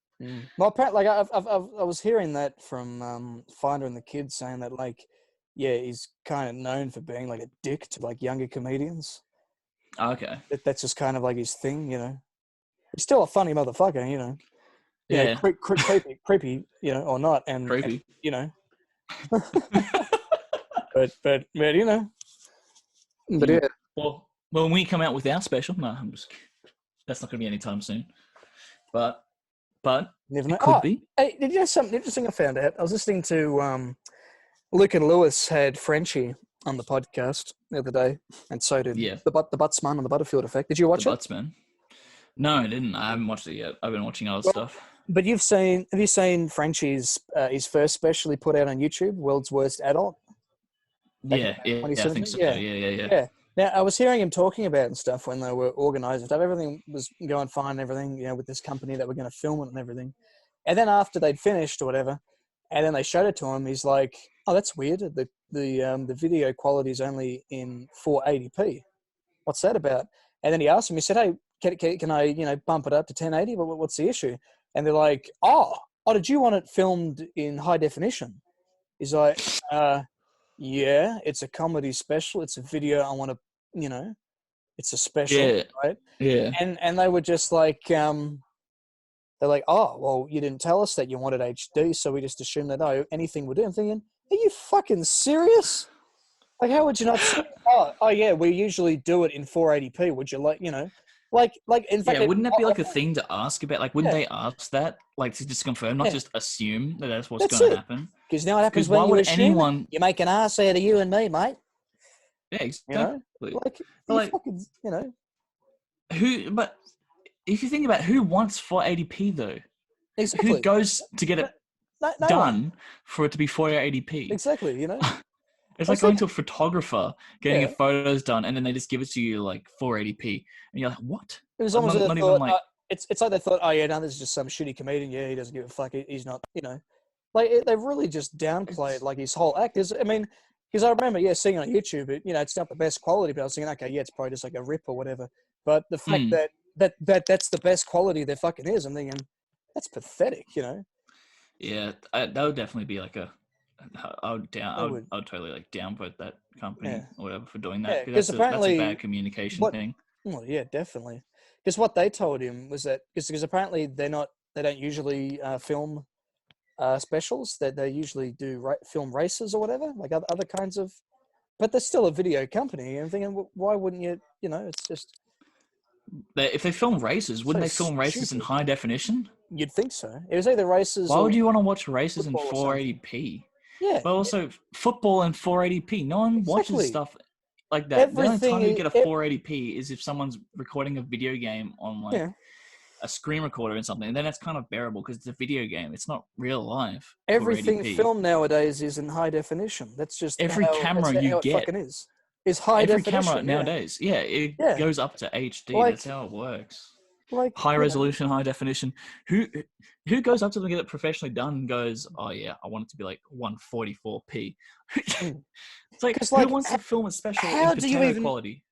Well, apparently, like I was hearing that from Finder and the Kid saying that like, he's kind of known for being like a dick to like younger comedians. Okay. That's just kind of like his thing, you know. He's still a funny motherfucker, you know. Yeah. Creepy, you know, or not, and creepy, and, you know. but you know. But yeah. Well, when we come out with our special, that's not going to be anytime soon. But never know. It could be. Hey, did you know something interesting I found out? I was listening to Luke and Lewis had Frenchie on the podcast the other day, and so did the Buttsman on the Butterfield Effect. Did you watch it? Buttsman? No, I didn't. I haven't watched it yet. I've been watching other stuff. But have you seen Frenchie's his first special he put out on YouTube, World's Worst Adult? Yeah, I think so. Yeah. Now, I was hearing him talking about and stuff when they were organising stuff. Everything was going fine and everything, with this company that were going to film it and everything. And then after they'd finished or whatever, and then they showed it to him, he's like, "Oh, that's weird. The video quality is only in 480p. What's that about?" And then he asked him. He said, "Hey, can I bump it up to 1080? But what's the issue?" And they're like, "Oh, did you want it filmed in high definition?" He's like, "Yeah, it's a comedy special. It's a video. I want to, it's a special, Yeah. right?" Yeah. And they were just like, they're like, "Oh, well, you didn't tell us that you wanted HD, so we just assumed that anything would do." I'm thinking, are you fucking serious? Like, how would you not say, "Oh, yeah, we usually do it in 480p. Would you like, in fact, Wouldn't that be like a thing to ask about? Like, wouldn't yeah, they ask that, like, to just confirm, not yeah, just assume that that's what's that's going to it. happen? Because now what happens Because why when you would assume anyone? you make an ass out of you and me, mate? Yeah, You know, exactly. like But you like, fucking, who? But if you think about who wants 480p though, who exactly. goes to get No, it no one. done for it to be 480p? Exactly. It's I like was going thinking, to a photographer, getting your yeah, photos done, and then they just give it to you like 480p, and you're like, what? it was Like, almost like not they even thought. like, It's like they thought, "Oh yeah, no, this is just some shitty comedian. Yeah, he doesn't give a fuck. He's not, Like they've really just downplayed it's like his whole act. Because I remember, seeing on YouTube, it's not the best quality, but I was thinking, okay, yeah, it's probably just like a rip or whatever. But the fact mm, that's the best quality there fucking is, I'm thinking that's pathetic. yeah, that would definitely be like a. They would, I would totally like downvote that company yeah, or whatever for doing that yeah. because Because that's a bad apparently, communication what? thing. Well, yeah, definitely. Because what they told him was that because apparently they don't usually film specials. That they usually do film races or whatever, like other kinds of. But they're still a video company. I'm thinking, why wouldn't you? It's just If they film races, wouldn't so they film races in stupid. high definition? You'd think so. It was either races Why or would you want to watch races in football or something. 480p? Yeah, But also football in 480p. No one watches exactly. stuff like that. The only time you Everything. get a 480p is if someone's recording a video game on like Yeah, a screen recorder and something, and then that's kind of bearable because it's a video game. It's not real life everything 480p. filmed nowadays is in high definition. That's just Every camera you how it get, fucking is. Is high every camera definition. Yeah, nowadays, yeah, it yeah. goes up to HD. That's Like, how it works. like High resolution, high definition. Who who goes up to them and get it professionally done and goes, oh yeah, I want it to be like 144p. It's like, because who like, wants to film a special in how do you potato even? quality?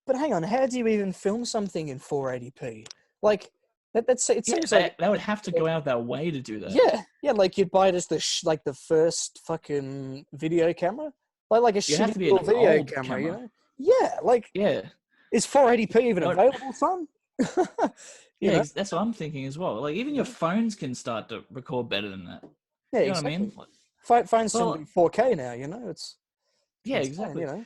But hang on, how do you even film something in 480p? Like it Yeah, seems like they would have to go out of their way to do that. yeah, like you'd buy just like the first fucking video camera, like a You have shitty to be an little video old camera. camera. Yeah, like Yeah. is 480p even What? available, son? you Yeah, know, that's what I'm thinking as well. Like, even you your know? phones can start to record better than that. Yeah, You know what I exactly. mean? Phones can do Well, 4K now. It's yeah, insane. exactly.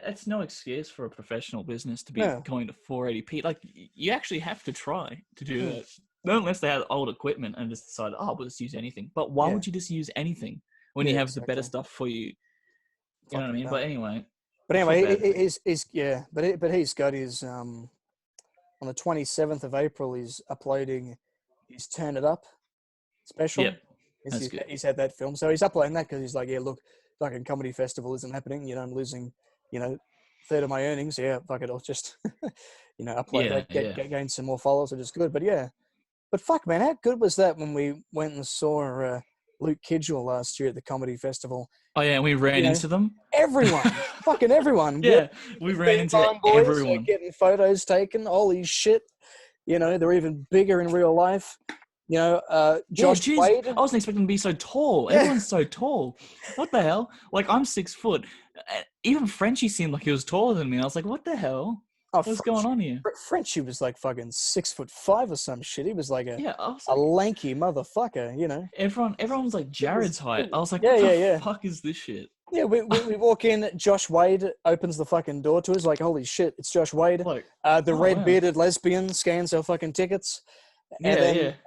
That's no excuse for a professional business to be Yeah. going to 480p. Like, you actually have to try to do Mm. that. Not unless they had old equipment and just decided, oh, we'll just use anything. But why Yeah. would you just use anything when Yeah. you have the better Exactly. stuff for you? You know what I Fucking mean? But dumb. anyway, But I feel anyway, bad for you. he's yeah. But he's got his on the 27th of April. He's uploading his Turn It Up Yep, special. that's good. He's had that film, so he's uploading that because he's like, yeah, look, fucking comedy festival isn't happening. I'm losing, third of my earnings. Yeah, fuck it, I'll just, upload Yeah, that, yeah. gain some more followers, which is good. But yeah, but fuck, man, how good was that when we went and saw Luke Kidgel last year at the comedy festival? Oh yeah, and we ran You know, into them. everyone, fucking everyone. Yeah, we The ran theme into time boys are everyone. getting photos taken. Holy shit. They're even bigger in real life. Yeah, Josh geez, Wade. I wasn't expecting them to be so tall. Yeah. Everyone's so tall. What the hell? Like, I'm 6 foot. Even Frenchie seemed like he was taller than me. I was like, what the hell? Oh, What's going on here? Frenchie was like fucking 6'5" or some shit. He was like Yeah, I was a like, lanky motherfucker. everyone was like Jared's height. I was like, Yeah, what the yeah, yeah. fuck is this shit? Yeah, we walk in. Josh Wade opens the fucking door to us. Like, holy shit, it's Josh Wade. Like, The oh red wow. bearded lesbian scans our fucking tickets. And Yeah,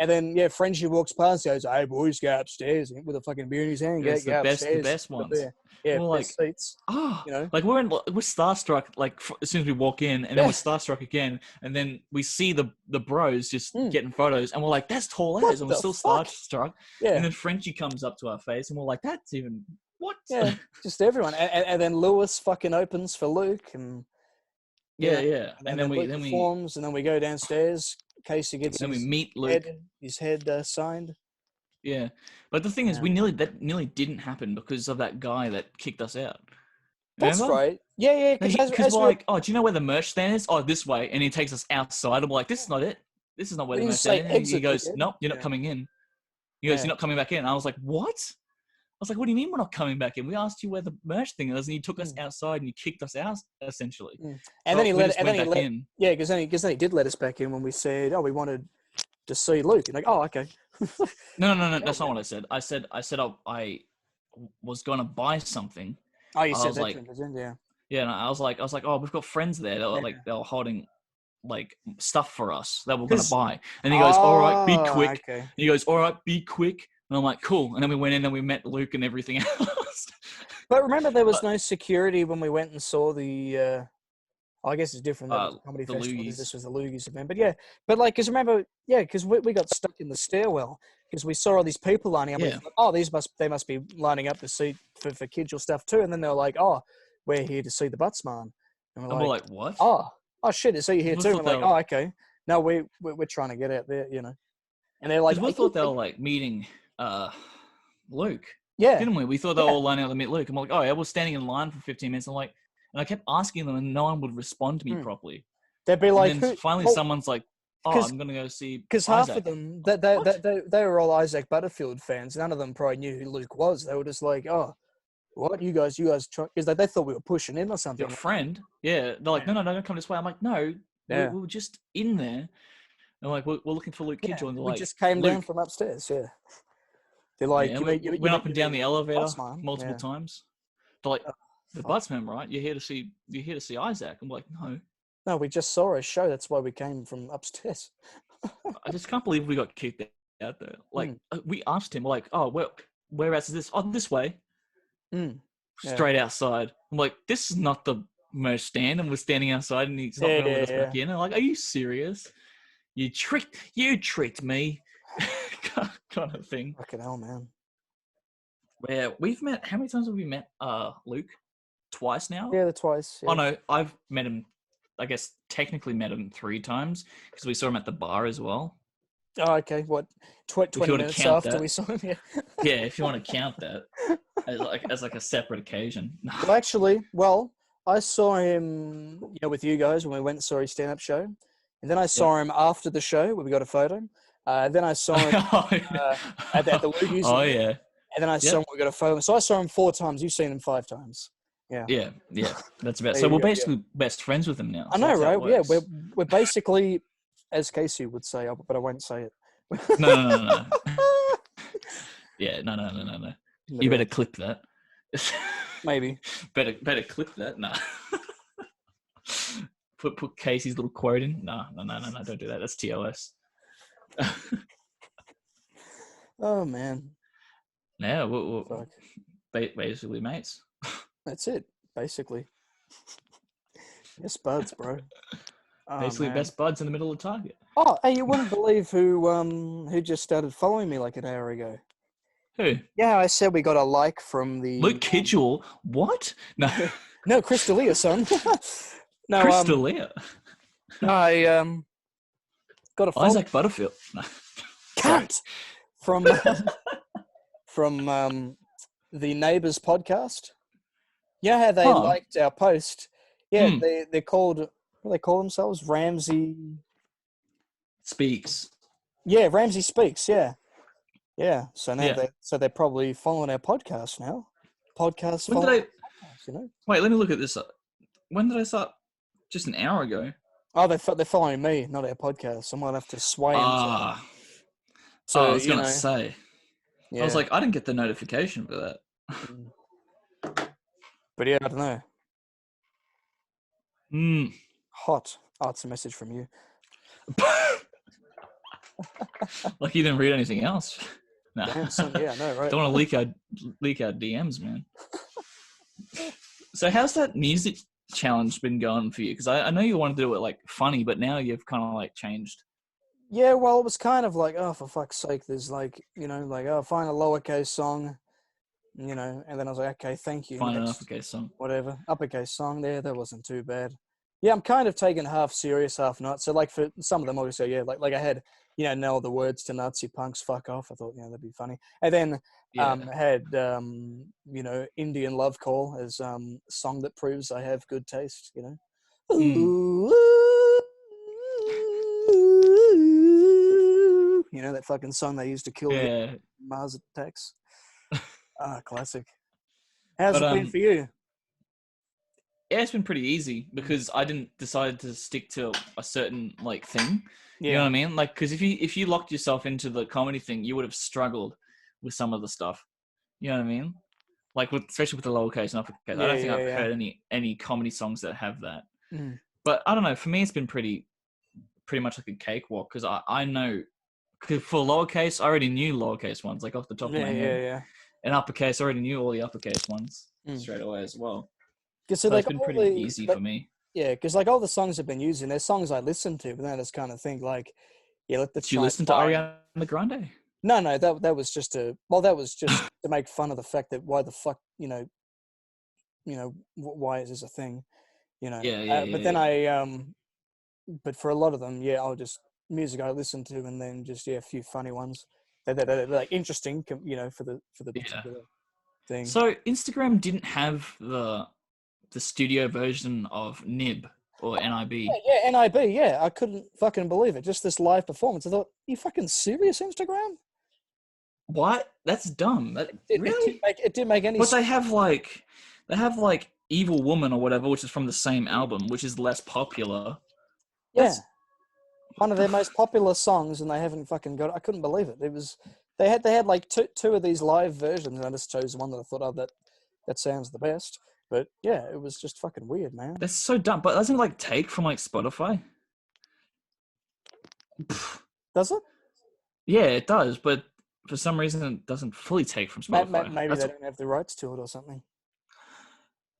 then, yeah. yeah, Frenchie walks past, goes, "Hey, boys, go upstairs," with a fucking beer in his hand. It's Go the upstairs. best Up ones. there. Yeah, We're best like, seats. like we're starstruck. Like, as soon as we walk in, and then Yeah. we're starstruck again, and then we see the bros just Mm. getting photos, and we're like, "That's tall What as," and we're the still fuck? starstruck. Yeah. And then Frenchie comes up to our face, and we're like, "That's even what?" Yeah, just everyone. And then Lewis fucking opens for Luke, and Yeah, yeah. And then Luke performs, and then we go downstairs. Casey gets we meet Luke. his head signed. Yeah, but the thing is, that nearly didn't happen because of that guy that kicked us out. Remember? That's right. Yeah. Because we're like, oh, do you know where the merch stand is? Oh, this way, and he takes us outside. I'm like, this is not it. This is not where the merch stand is. He goes, nope, you're not coming in. He goes, you're not coming back in. And I was like, what? I was like, what do you mean we're not coming back in? We asked you where the merch thing is, and you took us outside and you kicked us out, essentially. And then he let in. Yeah, because then he did let us back in when we said, oh, we wanted to see Luke. And like, oh, okay. No, that's not what I said. I said I was going to buy something. Oh, you said that, like, yeah. Yeah, and I was like, oh, we've got friends there. They were holding like stuff for us that we're going to buy. And he goes, all right, be quick. Okay. And he goes, all right, be quick. And I'm like, cool. And then we went in and we met Luke and everything else. But remember, there was no security when we went and saw the. I guess it's different than the comedy festival. This was the Loogies event, but because remember, because we got stuck in the stairwell because we saw all these people lining up. Yeah. Like, they must be lining up to see for Kidgel stuff too. And then they were like, oh, we're here to see the Buttsman. And we're like, what? Oh shit! So you're here too? And we're like, oh, okay. No, we're trying to get out there, And they're like, we thought they were like meeting Luke. Yeah, didn't we? We thought they were all lining up to meet Luke. I'm like, oh yeah, we're standing in line for 15 minutes. I'm like. And I kept asking them, and no one would respond to me properly. They'd be like, and then finally, someone's like, "Oh, I'm going to go see." Because half of them, they were all Isaac Butterfield fans. None of them probably knew who Luke was. They were just like, "Oh, what you guys?" Because they thought we were pushing in or something. Your friend, yeah. They're like, "No, don't come this way." I'm like, "No, we were just in there." And like, we're looking for Luke Kidgel, and they're like, "We just came down from upstairs." Yeah. They're like, you went up and down the elevator multiple times. They're like. The Buttsman, right? You're here to see Isaac. I'm like, no. No, we just saw a show. That's why we came from upstairs. I just can't believe we got kicked out there. Like, we asked him, like, oh, whereabouts is this? Oh, this way. Straight outside. I'm like, this is not the merch stand. And we're standing outside and he's not going to let us back in. I'm like, are you serious? You tricked me. kind of thing. Fucking hell, man. Where we've met, how many times have we met Luke? Twice now? Yeah, twice. Yeah. Oh, no, I've met him, I guess, technically met him 3 times because we saw him at the bar as well. Oh, okay. What, 20 minutes after we saw him? Yeah. Yeah, if you want to count that as like a separate occasion. Well, I saw him with you guys when we went and saw his stand-up show. And then I saw him after the show where we got a photo. Then I saw him at the Loogies. Oh, yeah. And then I saw him, we got a photo. So I saw him 4 times. You've seen him 5 times. Yeah. That's about. So we're basically best friends with him now. I know, right? Yeah, we're basically, as Casey would say, but I won't say it. No. Yeah, no. You better clip that. Maybe. Better clip that. Nah. Put Casey's little quote in. No. Don't do that. That's TOS. Oh man. Yeah, we're basically mates. That's it, basically. Best buds, bro. Basically, best buds in the middle of Target. Oh, hey, you wouldn't believe who just started following me like an hour ago. Who? Yeah, I said we got a like from the Luke Kidgel. What? No, no, Chris D'Elia, son. No, Chris D'Elia. I got a follow. Isaac Butterfield. No. Cunt from the Neighbours podcast. You know how they liked our post? Yeah, they're called, what do they call themselves? Ramsey Speaks. Yeah, Ramsey Speaks, yeah. Yeah, so now they're probably following our podcast now. Podcast following podcast, Wait, let me look at this. When did I start? Just an hour ago. Oh, they're following me, not our podcast. I might have to sway them. So I was going to say. Yeah. I was like, I didn't get the notification for that. But yeah, I don't know. Hot. Oh, it's a message from you. Like you didn't read anything else. No. Yeah, I know, right? Don't want to leak our DMs, man. So how's that music challenge been going for you? Because I know you want to do it like funny, but now you've kind of like changed. Yeah, well, it was kind of like, oh, for fuck's sake, there's like, find a lowercase song, and then I was like, okay, thank you. Find an uppercase song. Whatever. Uppercase song there, that wasn't too bad. Yeah, I'm kind of taking half serious, half not. So like for some of them, obviously, yeah, like I had, know the words to Nazi punks, fuck off. I thought, that'd be funny. And then Yeah. I had, Indian Love Call as a song that proves I have good taste, Mm. That fucking song they used to kill the Yeah. Mars attacks. Classic. How's But it been for you? yeah, it's been pretty easy because I didn't decide to stick to a certain like thing. Yeah. You know what I mean? Like, because if you locked yourself into the comedy thing, you would have struggled with some of the stuff. You know what I mean? Like especially with the lowercase and uppercase. I don't think I've heard any comedy songs that have that. Mm. But I don't know. For me, it's been pretty much like a cakewalk because I know. Cause for lowercase, I already knew lowercase ones like off the top of my head. Yeah. And uppercase, I already knew all the uppercase ones straight away as well. So it's been pretty easy for me. Yeah, because like all the songs I've been using, they're songs I listen to, but then I just kind of think like, let the. Did you listen to Ariana Grande? No, that was just to make fun of the fact that why the fuck why is this a thing, But then but for a lot of them, I'll just music I listen to and then just a few funny ones that are like interesting, for the particular thing. So Instagram didn't have the studio version of NIB or NIB. Yeah, NIB. Yeah, I couldn't fucking believe it. Just this live performance. I thought, you fucking serious, Instagram? What? That's dumb. Really? It didn't make any. But they have like Evil Woman or whatever, which is from the same album, which is less popular. Yeah, one of their most popular songs, and they haven't fucking got it. I couldn't believe it. It was they had like two of these live versions, and I just chose one that I thought, oh, that sounds the best. But yeah, it was just fucking weird, man. That's so dumb. But doesn't it like take from like Spotify? Does it? Yeah, it does. But for some reason, it doesn't fully take from Spotify. Maybe they don't have the rights to it or something.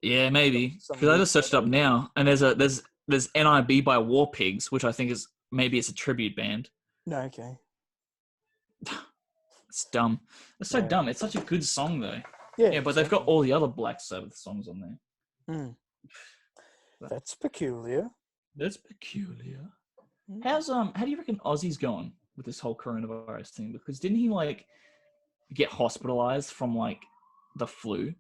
Yeah, maybe. Because I just searched it up now, and there's NIB by War Pigs, which I think is maybe it's a tribute band. No, okay. It's dumb. It's so dumb. It's such a good song though. Yeah, but they've got all the other Black Sabbath songs on there. That's peculiar. That's peculiar. How do you reckon Ozzy's going with this whole coronavirus thing? Because didn't he like get hospitalized from like the flu?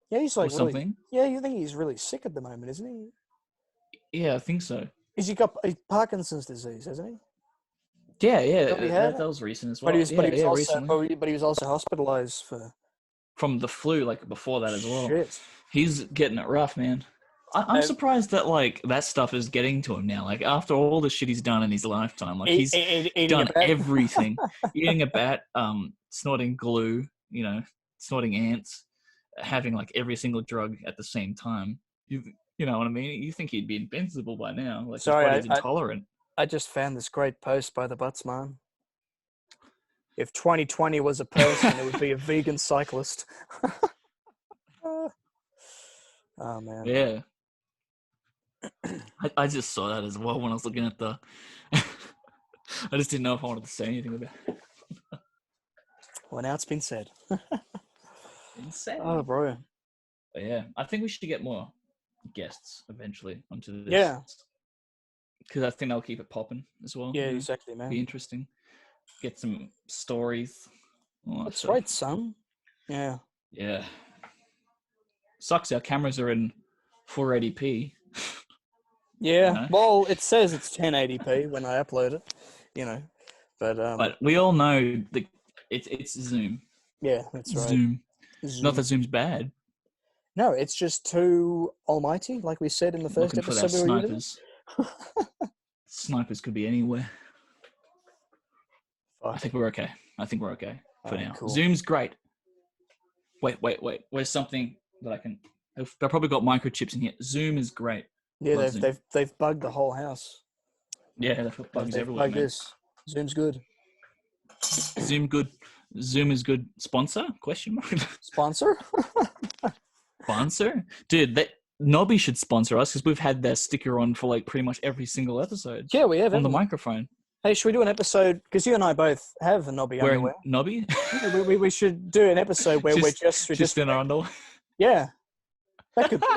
Yeah, he's like something. Yeah, you think he's really sick at the moment, isn't he? Yeah, I think so. Has he got Parkinson's disease, hasn't he? Yeah. That was recent as well. But he was also hospitalized from the flu, like before that as well. Shit. He's getting it rough, man. I'm surprised that like that stuff is getting to him now. Like after all the shit he's done in his lifetime, like he's done everything. Eating a bat, snorting glue, snorting ants, having like every single drug at the same time. You know what I mean? You think he'd be invincible by now? Like his body's intolerant. I just found this great post by the Buttsman. If 2020 was a person, it would be a vegan cyclist. Oh, man. Yeah. I just saw that as well when I was looking at the... I just didn't know if I wanted to say anything about it. Well, now it's been said. Insane. Oh, bro. But yeah, I think we should get more guests eventually onto this. Yeah. Because I think they'll keep it popping as well. Yeah, exactly, man. Be interesting. Get some stories. That's right, son. Yeah. Yeah. Sucks our cameras are in 480p. Yeah. Well, it says it's 1080p when I upload it, But we all know that it's Zoom. Yeah, that's right. Zoom. Not that Zoom's bad. No, it's just too almighty, like we said in the first episode. For snipers. Snipers could be anywhere. I think we're okay. For now. Cool. Zoom's great. Wait. Where's something that I can... They've probably got microchips in here. Zoom is great. Yeah, they've bugged the whole house. Yeah, they've got bugs everywhere. Bugged this. Zoom's good. Zoom good. Zoom is good. Sponsor? Question mark. Sponsor? Sponsor? Dude, Nobby should sponsor us because we've had their sticker on for like pretty much every single episode. Yeah, we have. On the microphone. Hey, should we do an episode? Because you and I both have a Nobby underwear. Nobby? we should do an episode where we're just in our underwear. Yeah. That could be.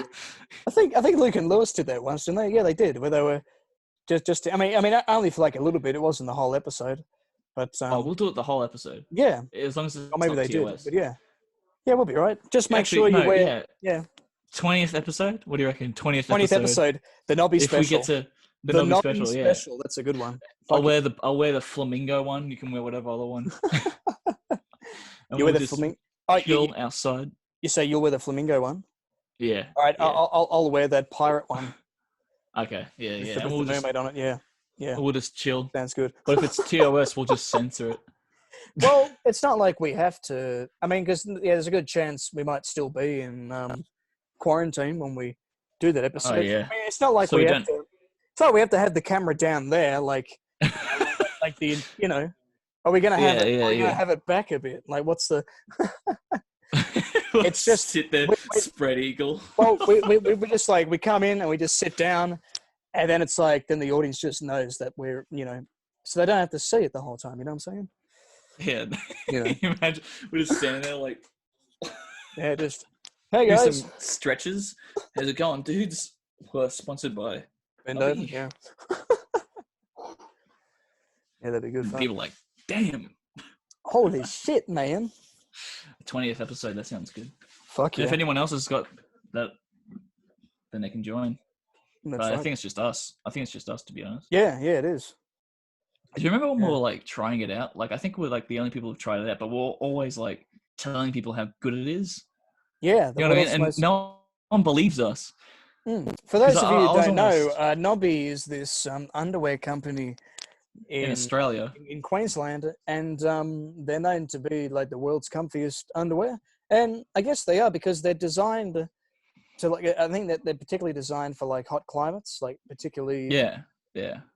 I think Luke and Lewis did that once, didn't they? Yeah, they did. Where they were just. I mean, only for like a little bit. It wasn't the whole episode, but we'll do it the whole episode. Yeah, as long as it's or maybe not they TOS. did. But yeah, we'll be right. Just make sure you wear. Yeah. 20th episode. What do you reckon? 20th episode. The Nobby special. If we get to the Nobby special, yeah. That's a good one. I'll wear the flamingo one. You can wear whatever other one. You wear the flamingo. Chill outside. You say you'll wear the flamingo one. Yeah. All right. Yeah. I'll wear that pirate one. Okay. Yeah. And we'll mermaid on it. Yeah. Yeah. We'll just chill. Sounds good. But if it's TOS, we'll just censor it. Well, it's not like we have to. I mean, because there's a good chance we might still be in quarantine when we do that episode. Oh, yeah. I mean, it's not like we have to. It's not like we have to have the camera down there, like the Are we gonna have it? Are we gonna have it back a bit? Like, what's the? It's just sit there, spread eagle. Well, we just like we come in and we just sit down, and then it's like then the audience just knows that we're so they don't have to see it the whole time. You know what I'm saying? Yeah. Imagine we're just standing there like. Yeah, just. Hey guys. Do some stretches. How's it going, dudes? We're sponsored by. Bend over. Yeah. Yeah, that'd be good fun. People like, damn. Holy shit, man. 20th episode. That sounds good. Fuck yeah. If anyone else has got that, then they can join. But I think it's just us. To be honest. Yeah, it is. Do you remember when we were like trying it out? Like, I think we're like the only people who've tried it out, but we're always like telling people how good it is. Yeah. You know what I mean? And no one believes us. For those of you who don't know, Nobby is this underwear company in Australia, in Queensland, and they're known to be like the world's comfiest underwear. And I guess they are because they're designed to like. I think that they're particularly designed for like hot climates, like particularly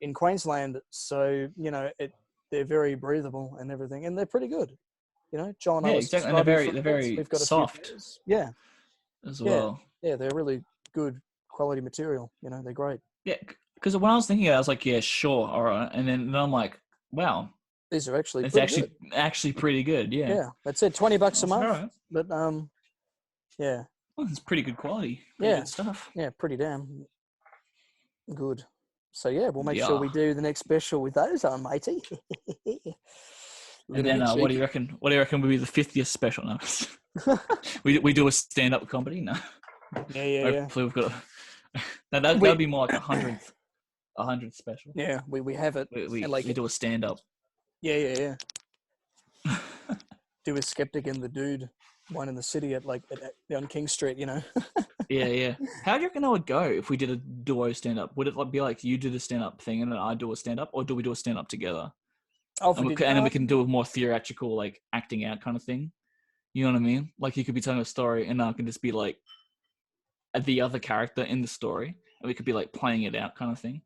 in Queensland. So they're very breathable and everything, and they're pretty good. John. Yeah, exactly. And they're very soft. Yeah. As well. Yeah, they're really good quality material. They're great. Yeah, because when I was thinking, I was like, yeah, sure, all right. And then I'm like, wow, these are actually actually pretty good. Yeah. Yeah, that said $20 a month. Right. But yeah. Well, it's pretty good quality. Pretty good stuff. Yeah, pretty damn good. So yeah, we'll make sure we do the next special with those on, matey. And then what do you reckon? What do you reckon would be the 50th special? No, we do a stand-up comedy. No. Yeah. Hopefully we've got. That'd be more like 100th special. Yeah, we have it. We do a stand-up. Yeah. Do a Skeptic and the Dude one in the city on King Street. Yeah. How do you reckon that would go if we did a duo stand-up? Would it be like you do the stand-up thing and then I do a stand-up, or do we do a stand-up together? And then we can do a more theatrical, like acting out kind of thing. You know what I mean? Like you could be telling a story, and I can just be like the other character in the story, and we could be like playing it out, kind of thing,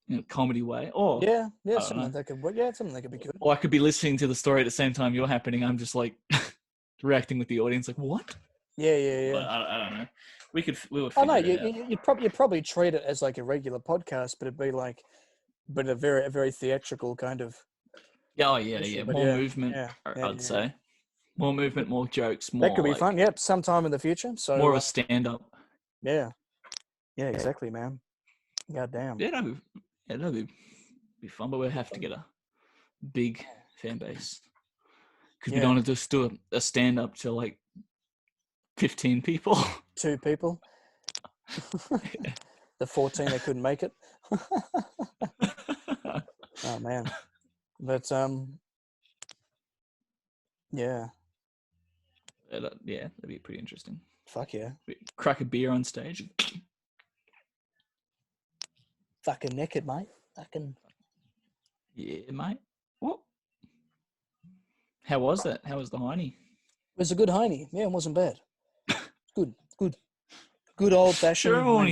in a comedy way. Or something that could work. Yeah, something that could be good. Or I could be listening to the story at the same time you're happening. I'm just like reacting with the audience, like what? Yeah. But I don't know. We would. Oh no, you'd probably treat it as like a regular podcast, but it'd be like. But a very theatrical kind of. Oh yeah. More movement, I'd say. More movement, more jokes, more. That could be fun. Yep, sometime in the future. So more of a stand-up. Yeah. Yeah, exactly, man. God damn. Yeah, that'd be fun, but we'd have to get a big fan base because we don't want to just do a stand-up to like 15 people. 2 people. The 14 that couldn't make it. Oh man, but yeah, that'd be pretty interesting. Fuck yeah! Crack a beer on stage. Fucking naked, mate. Fucking yeah, mate. What? How was that? How was the Heine? It was a good Heine. Yeah, it wasn't bad. Good old fashioned. Sure, when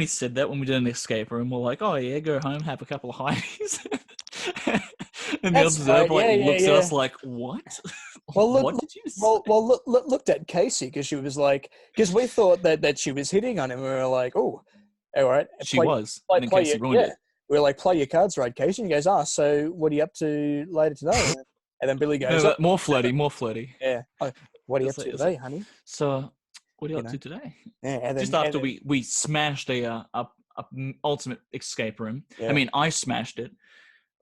he said that when we did an escape room, we're like, "Oh yeah, go home, have a couple of Heinies." And the observer looks at us like, "What? Well, what did you say?" Looked at Casey because she was like, because we thought that she was hitting on him. And we were like, "Oh, all right." She was. And Casey ruined it. We were like, "Play your cards right, Casey." And he goes, so what are you up to later tonight?" And then Billy goes, more flirty. Yeah. Oh, what are you up to today, honey? So. what are you up to today? Yeah, and then, just after we smashed a ultimate escape room. Yeah. I mean, I smashed it.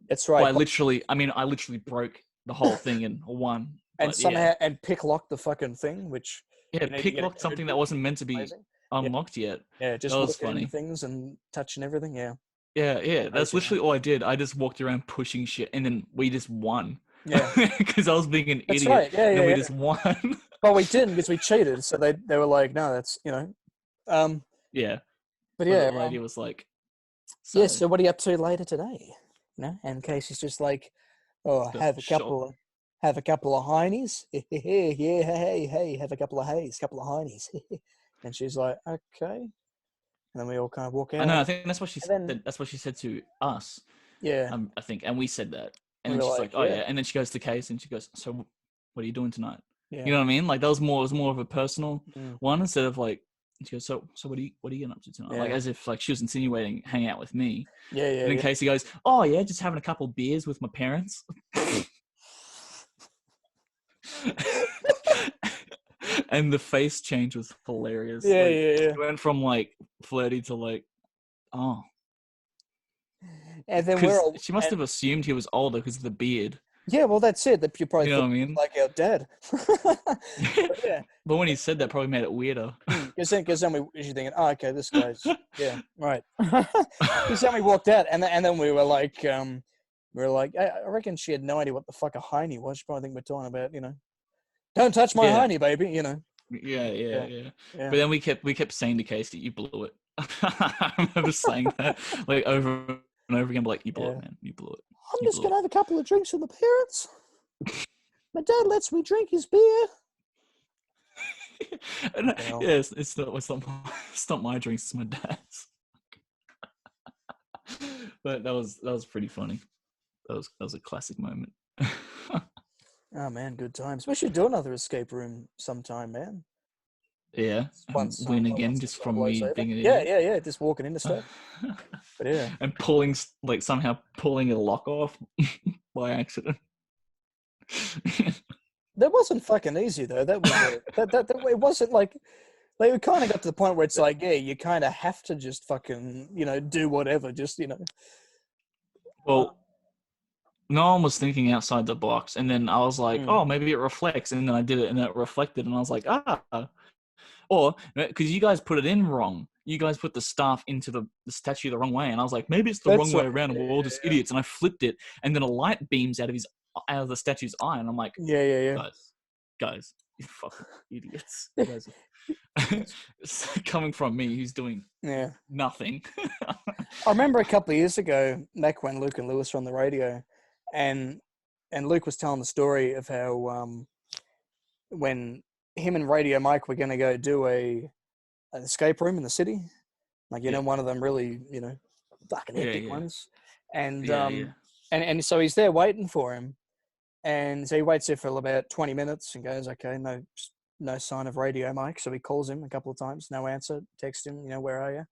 That's right. I literally broke the whole thing in one. And somehow, and pick locked the fucking thing, which pick locked something that wasn't meant to be unlocked yet. Yeah, just that was walking funny. into things and touching everything. Yeah. Yeah. That's literally all I did. I just walked around pushing shit, and then we just won. Yeah, because I was being an idiot. Right. Yeah, and we just won. But we didn't because we cheated. So they were like, no, that's Yeah. But yeah, the lady was like, so. Yeah. So what are you up to later today? And Casey's just like, oh, have a couple of heinies. Yeah, hey, have a couple of heinies. And she's like, okay. And then we all kind of walk out. I know. I think that's what she said. That's what she said to us. Yeah. I think, and we said that, and then she's like, oh yeah. And then she goes to Case and she goes, so what are you doing tonight? Yeah. You know what I mean? Like it was more of a personal one instead of like. She goes, so what are you getting up to tonight? Yeah. Like as if like she was insinuating hang out with me. Yeah. And in Casey goes, oh yeah, just having a couple of beers with my parents. And the face change was hilarious. Yeah, like, yeah. It went from like flirty to like, oh. And then she must have assumed he was older because of the beard. Yeah, well, that's it. That you probably know what I mean? Like our dad. But when he said that, probably made it weirder. Because then we were thinking, oh, okay, this guy's right. Because then we walked out, and then we were like, I reckon she had no idea what the fuck a heiny was. She probably think we're talking about, don't touch my heiny, baby. Yeah. But then we kept saying to Casey, you blew it. I remember saying that like over and over again, like you blew it, man. You blew it. I'm just gonna have a couple of drinks with my parents. My dad lets me drink his beer. Yes, it's not my drinks, it's my dad's. But that was pretty funny. That was a classic moment. Oh man, good times. We should do another escape room sometime, man. Yeah, win again just from me being an idiot. Yeah, just walking into stuff. But yeah, and somehow pulling a lock off by accident. That wasn't fucking easy though. That was it wasn't like we kind of got to the point where it's like, yeah, you kind of have to just fucking do whatever, just Well, no one was thinking outside the box, and then I was like, oh, maybe it reflects, and then I did it, and it reflected, and I was like, or because you guys put it in wrong. You guys put the staff into the statue the wrong way, and I was like, maybe it's the wrong way around, and we're all just idiots. And I flipped it, and then a light beams out of the statue's eye, and I'm like, guys, you fucking idiots. You guys are coming from me, who's doing nothing. I remember a couple of years ago, back when Luke and Lewis were on the radio, and Luke was telling the story of how when him and Radio Mike were going to go do an escape room in the city, like one of them really fucking hectic ones, and and so he's there waiting for him, and so he waits there for about 20 minutes and goes, okay, no sign of Radio Mike, so he calls him a couple of times, no answer, text him, where are you?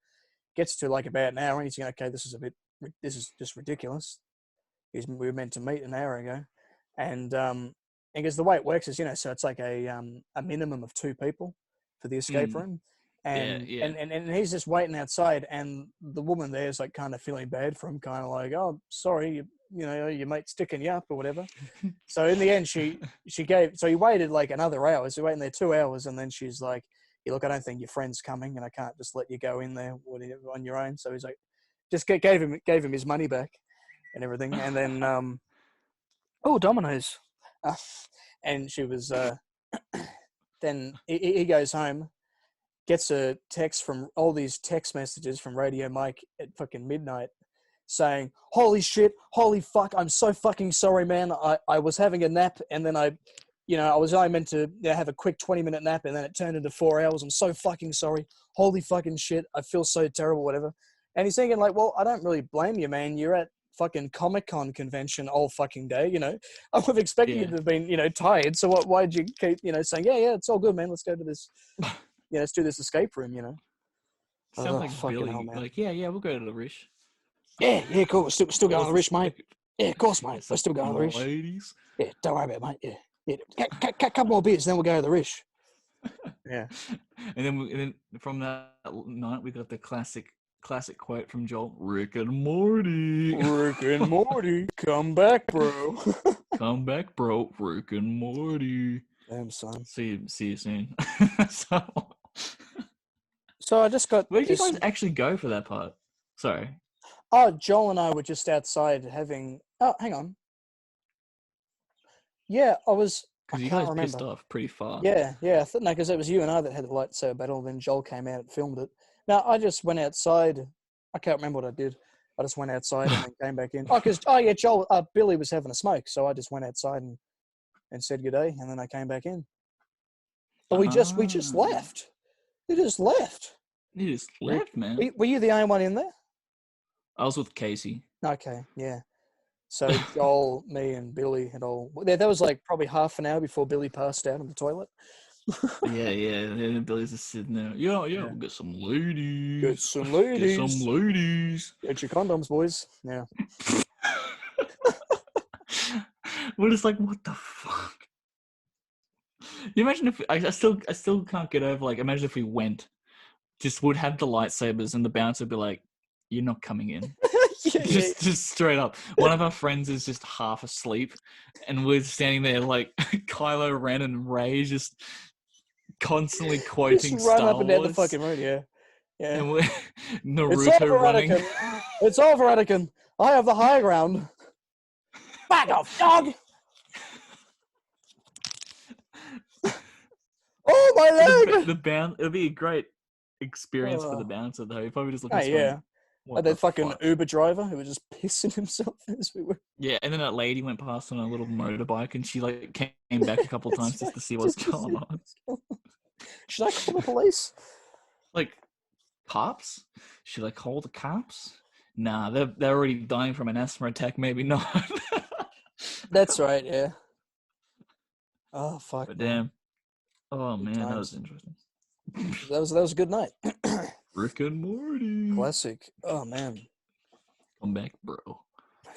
Gets to like about an hour, and he's going, okay, this is just ridiculous. We were meant to meet an hour ago, and because the way it works is, so it's like a minimum of 2 people for the escape room, and he's just waiting outside, and the woman there is like kind of feeling bad for him, kind of like, oh, sorry, your mate's sticking you up or whatever. So in the end, he waited like another hour. So he waiting there 2 hours, and then she's like, yeah, look, I don't think your friend's coming, and I can't just let you go in there on your own. So he's like, just gave him his money back and everything, and then Domino's. And she was then he goes home, gets a text from all these text messages from Radio Mike at fucking midnight saying, holy shit, holy fuck, I'm so fucking sorry, man. I was having a nap, and then I was only meant to have a quick 20-minute nap, and then it turned into 4 hours. I'm so fucking sorry. Holy fucking shit. I feel so terrible, whatever. And he's thinking like, well, I don't really blame you, man. You're at fucking Comic-Con convention all fucking day, I would have expected you to have been, tired. So why'd you keep, saying, yeah, it's all good, man. Let's go to this, let's do this escape room, Sounds like Billy. Hell, like, yeah, we'll go to the Rish. Yeah, cool. We're still going to the Rish, mate. Yeah, of course, mate. We're still going to the Rish. Ladies. Yeah, don't worry about it, mate. Yeah. Couple more beers, then we'll go to the Rish. Yeah. And then from that night, we got the classic quote from Joel: "Rick and Morty, Rick and Morty, come back, bro." come back, bro. Rick and Morty. Damn, son. See you soon. So I just got. Where did you guys actually go for that part? Sorry. Oh, Joel and I were just outside having. Oh, hang on. Yeah, I was. Because I you can't guys remember. pissed off pretty far. Yeah. I thought no, because it was you and I that had the lightsaber battle. Then Joel came out and filmed it. No, I just went outside. I can't remember what I did. I just went outside and then came back in. Yeah, Joel, Billy was having a smoke, so I just went outside and said good day, and then I came back in. But we just left. We just left. You just left, man. Were you the only one in there? I was with Casey. Okay, yeah. So Joel, me, and Billy had all. That was like probably half an hour before Billy passed out in the toilet. Yeah. And then Billy's just sitting there. Yeah. We'll get some ladies. Get some ladies. Get some ladies. Get your condoms, boys. Yeah. We're just like, what the fuck? You imagine if I still can't get over, like, imagine if we went, just would have the lightsabers and the bouncer would be like, "You're not coming in." Just straight up. One of our friends is just half asleep, and we're standing there like Kylo Ren and Rey, just constantly quoting just run Star up and down the Wars. fucking road, yeah. And we're Naruto running. It's over, Anakin. I have the high ground. Back off, dog! Oh, my leg! It'll be a great experience for the bouncer, though. He'll probably just look at us yeah. What that fucking fuck? Uber driver who was just pissing himself as we were. Yeah, and then that lady went past on a little motorbike, and she like came back a couple of times just to see what's going on. Should I call the police? Like, cops? Should I call the cops? Nah, they're already dying from an asthma attack. Maybe not. That's right. Yeah. Oh fuck. But damn. Oh man, times. That was interesting. That was a good night. Rick and Morty. Classic. Oh man. Come back, bro.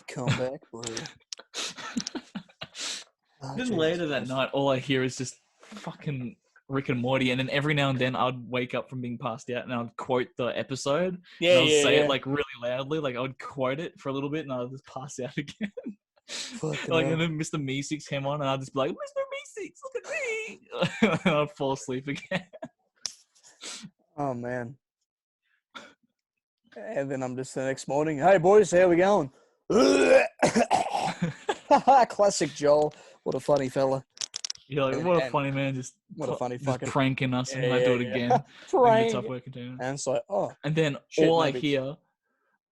Come back, bro. Then later that night, all I hear is just fucking Rick and Morty, and then every now and then I'd wake up from being passed out and I'd quote the episode. Yeah, and I'd say it like really loudly, like I would quote it for a little bit and I'd just pass out again. Like, and then Mr. Meeseeks came on and I'd just be like, "Mr. Meeseeks, look at me!" And I'd fall asleep again. Oh man. And then I'm just the next morning, "Hey boys, how we going?" Classic Joel. What a funny fella. You're like, what a funny man, just what a funny fucking pranking us, and I do it again. Prank. And it's like, oh. And then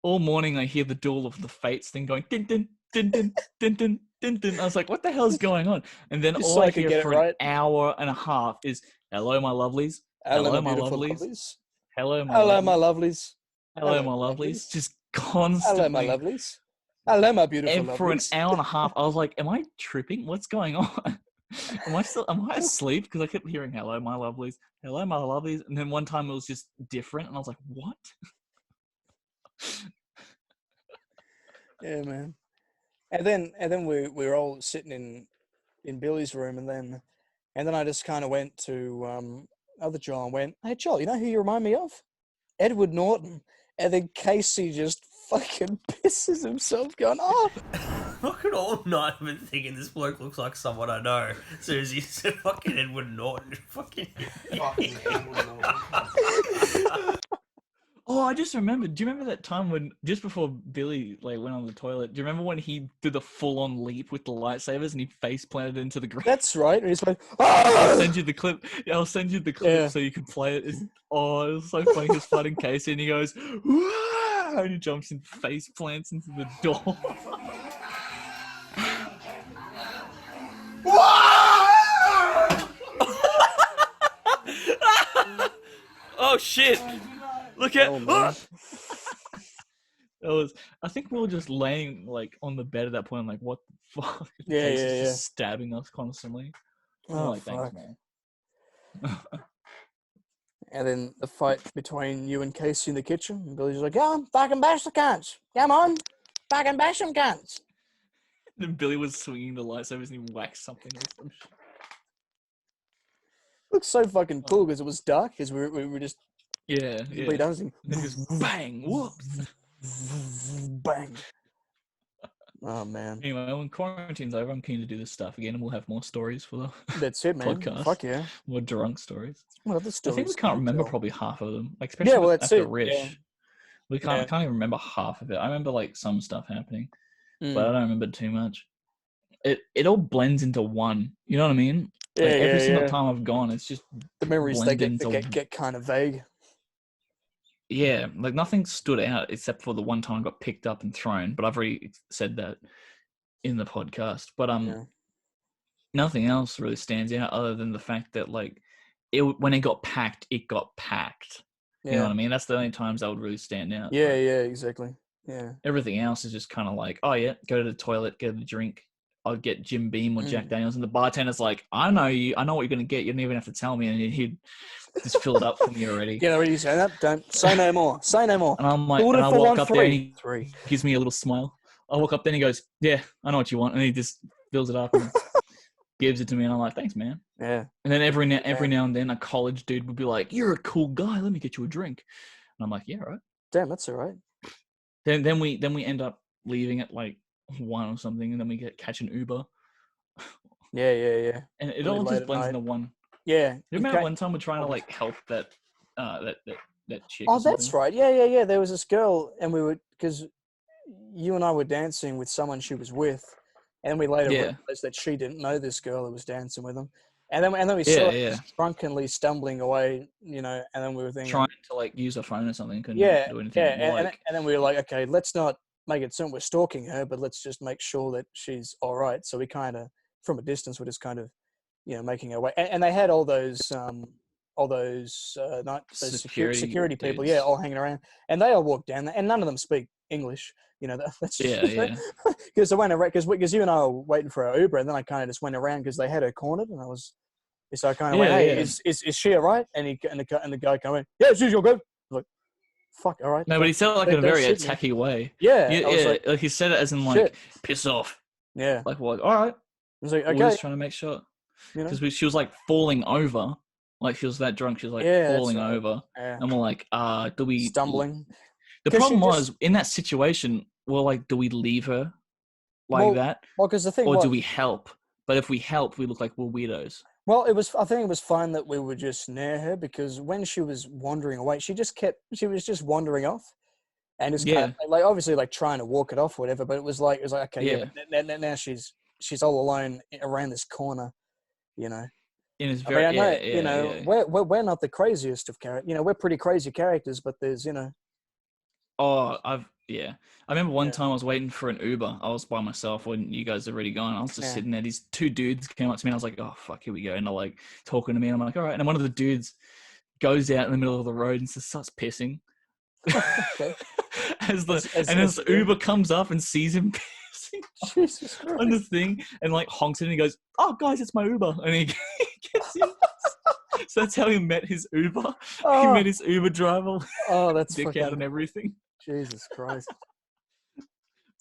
all morning I hear the Duel of the Fates thing going din din din din din din din din. I was like, what the hell is going on? And then all I hear for an hour and a half is, "Hello, my lovelies. Hello, my lovelies. Hello, my lovelies. Hello, my lovelies." Just constantly. Hello, my lovelies. Hello, my beautiful lovelies. For an hour and a half, I was like, am I tripping? What's going on? Am I asleep? Because I kept hearing "Hello, my lovelies. Hello, my lovelies." And then one time it was just different. And I was like, what? Yeah, man. And then we were all sitting in Billy's room, and then I just kind of went to other Joel and went, "Hey Joel, you know who you remind me of? Edward Norton." And then Casey just fucking pisses himself, going, "Oh." Fucking all night I've been thinking this bloke looks like someone I know. As soon as he said fucking Edward Norton, fucking Edward Norton. Oh, I just remembered. Do you remember that time when, just before Billy like went on the toilet, do you remember when he did the full-on leap with the lightsabers and he face planted into the ground? That's right. And he's like, I'll send you the clip. Yeah, I'll send you the clip so you can play it. It was so funny. He's fighting Casey and he goes, "Wah!" And he jumps and face plants into the door. Oh shit! Look at that was. I think we were just laying like on the bed at that point, like, what the fuck? Yeah. Just stabbing us constantly. Oh, like, thanks, man. And then the fight between you and Casey in the kitchen. And Billy's like, "Come on, fucking bash the cunts. Come on, fucking bash them cunts." And Billy was swinging the lightsabers and he whacked something or some shit. looked so fucking cool because it was dark. Because we were just dancing. And then just bang, whoops, bang. Oh man. Anyway, when quarantine's over, I'm keen to do this stuff again, and we'll have more stories for the That's it, man. podcast. Fuck yeah. More drunk stories. What other stories? I think we can't remember probably half of them. Like especially after Rish. Yeah. We can't. I can't even remember half of it. I remember like some stuff happening, but I don't remember too much. It all blends into one. You know what I mean? Yeah, like every single time I've gone, it's just the memories they get kind of vague. Yeah, like nothing stood out except for the one time I got picked up and thrown. But I've already said that in the podcast. But nothing else really stands out other than the fact that like when it got packed, it got packed. You know what I mean? That's the only times that would really stand out. Yeah, exactly. Yeah. Everything else is just kind of like, oh yeah, go to the toilet, get a drink. I'll get Jim Beam or Jack Daniels, and the bartender's like, I know you. I know what you're going to get. You don't even have to tell me. And he'd just fill it up for me already. Yeah, already say that. Don't say no more. Say no more. And I'm like, and I walk up there and he gives me a little smile. I walk up there and he goes, yeah, I know what you want. And he just fills it up and gives it to me. And I'm like, thanks, man. Yeah. And then every now and then a college dude would be like, you're a cool guy. Let me get you a drink. And I'm like, yeah, right. Damn, that's all right. Then we end up leaving at like 1 or something, and then we catch an Uber. Yeah. And it all just blends into one. Yeah. You remember one time we're trying to like help that chick? Oh, that's right. Yeah. There was this girl, and we were because you and I were dancing with someone she was with, and we later realized that she didn't know this girl who was dancing with them. And then we saw her drunkenly stumbling away, you know, and then we were thinking, trying to like use a phone or something. Couldn't do anything. And then we were like, okay, let's not make it sound we're stalking her, but let's just make sure that she's all right. So we kind of, from a distance, we're just kind of, you know, making our way. And they had all those security people, all hanging around, and they all walked down there, and none of them speak English. You know, that's just, because I went around because you and I were waiting for our Uber, and then I kind of just went around because they had her cornered, and so I kind of went, hey, is she all right? And the guy came in, yeah, she's all good. I was like, fuck, all right. No, but he said it like in a very attacky way. Yeah. Like he said it as in like, piss off. Yeah. Like, what? All right. I was like, okay. We're just trying to make sure. Because she was like falling over. Like she was that drunk. She was like falling over. Yeah. And we're like, do we... Stumbling. The problem was, in that situation, we're like, do we leave her like that? Well, because the thing or do we help? But if we help, we look like we're weirdos. Well, I think it was fine that we were just near her, because when she was wandering away, she was just wandering off, and just kind of, like obviously like trying to walk it off or whatever. But it was like okay, but now she's all alone around this corner, you know. And it's very, we're not the craziest of characters. You know, we're pretty crazy characters, but there's, you know. Oh, I remember one time I was waiting for an Uber. I was by myself when you guys had already gone. I was just sitting there. These 2 dudes came up to me, and I was like, oh, fuck, here we go. And they're like talking to me, and I'm like, all right. And one of the dudes goes out in the middle of the road and just starts pissing. as Uber comes up and sees him pissing Jesus Christ. on the thing and like honks it, and he goes, oh, guys, it's my Uber. And he gets in. So that's how he met his Uber. Oh. He met his Uber driver. Oh, that's dick out and everything. Jesus Christ.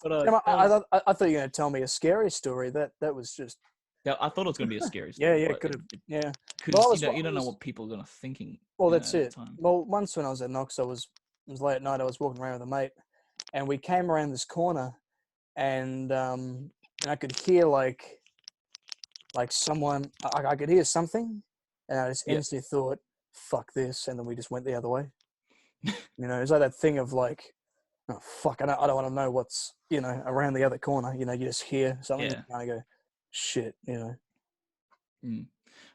But I thought you were going to tell me a scary story. That was just... Yeah, I thought it was going to be a scary story. Yeah, could have. Yeah. Because you don't know what people are going to thinking. Well, that's it. Well, once when I was at Knox, it was late at night. I was walking around with a mate, and we came around this corner, and I could hear like someone. I could hear something, and I just instantly thought, "Fuck this," and then we just went the other way. You know, it's like that thing of like, oh fuck, I don't want to know what's, you know, around the other corner. You know, you just hear something and I go, shit, you know.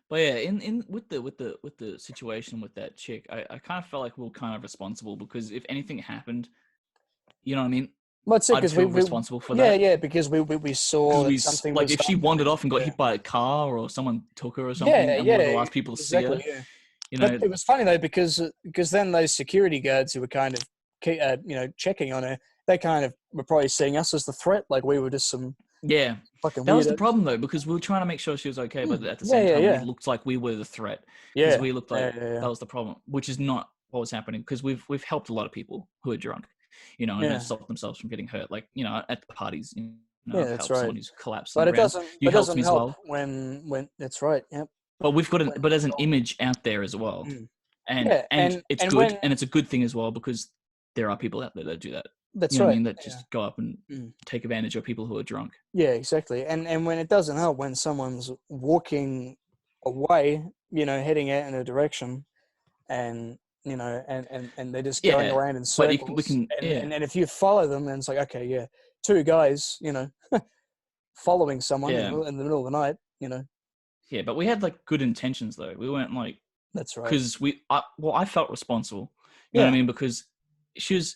But yeah, in with the situation with that chick, I kind of felt like we were kind of responsible, because if anything happened, you know what I mean? Well, that's it, I'd feel responsible for that. Yeah, because we saw that something like if she wandered off and got hit by a car or someone took her or something, and one of the last people to see her. Yeah. You know, but it was funny though, because then those security guards who were kind of, you know, checking on her, they kind of were probably seeing us as the threat, like we were just some fucking. That was the problem though, because we were trying to make sure she was okay, but at the same time, it looked like we were the threat. Because we looked like that was the problem, which is not what was happening. Because we've helped a lot of people who are drunk, you know, and have stopped themselves from getting hurt. Like, you know, at the parties, you know, that's right. Someone who's collapsed. But it doesn't help when that's right. Yep. But we've got but there's an image out there as well, and it's good, and it's a good thing as well because there are people out there that do that. That's you know right. What I mean, that just go up and take advantage of people who are drunk. Yeah, exactly. And when it doesn't help when someone's walking away, heading out in a direction, and and they're just going around in circles. But we can, and if you follow them, then it's like, okay, yeah, two guys, following someone in the middle of the night, Yeah, but we had like good intentions though. We weren't like. That's right. Because I felt responsible. You know what I mean? Because she was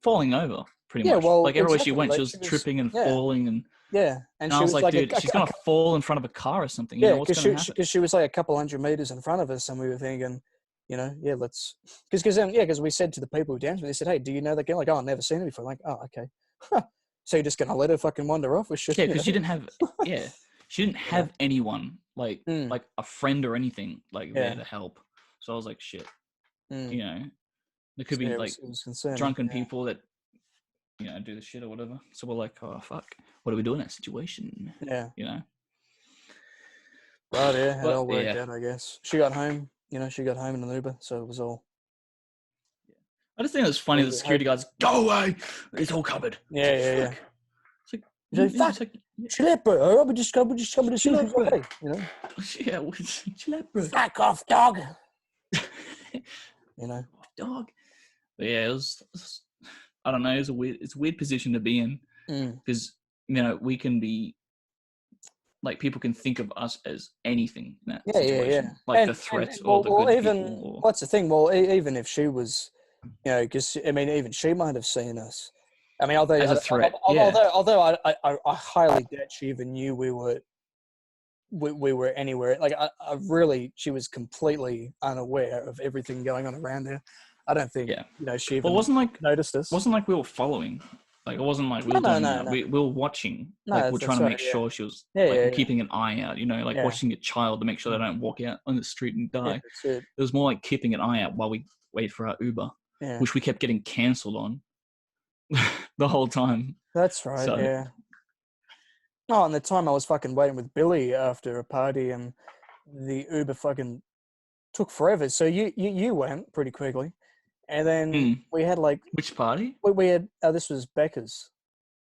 falling over pretty much. Well, like everywhere she went, she was tripping and falling and. Yeah, and I was like, dude, she's gonna fall in front of a car or something. You know what's gonna happen? Because she was like a couple hundred meters in front of us, and we were thinking, let's. Because we said to the people who danced, they said, hey, do you know that girl? Like, oh, I've never seen her before. Like, oh, okay. So you're just gonna let her fucking wander off? Because she didn't have. Yeah, she didn't have anyone like a friend or anything like there to help. So I was like, shit. There could be like drunken people that do the shit or whatever. So we're like, oh fuck, what do we do in that situation? Yeah. Right, yeah, it all worked out, I guess. She got home, she got home in an Uber, so it was all. I just think it was funny that the security guards, go away, it's all covered. Yeah. It's like, fuck, chill out, bro. We're just coming to see you, bro. Yeah, chill out, bro. Fuck off, dog. Dog. But yeah, it was I don't know, it's a weird position to be in because we can be like people can think of us as anything in that situation. Like the threats or the good people. What's the thing? Well, even if she was, because even she might have seen us. Although as a threat, although I highly doubt she even knew we were anywhere. Like I really, she was completely unaware of everything going on around her. I don't think she even noticed us. Wasn't like we were following. Like it wasn't like we were doing that. We were watching. Like we're trying to make sure she was keeping an eye out. Watching a child to make sure they don't walk out on the street and die. It was more like keeping an eye out while we wait for our Uber, which we kept getting cancelled on the whole time. That's right. So. Yeah. Oh, and the time I was fucking waiting with Billy after a party, and the Uber fucking took forever. So you went pretty quickly. And then we had like... Which party? We had... this was Becca's.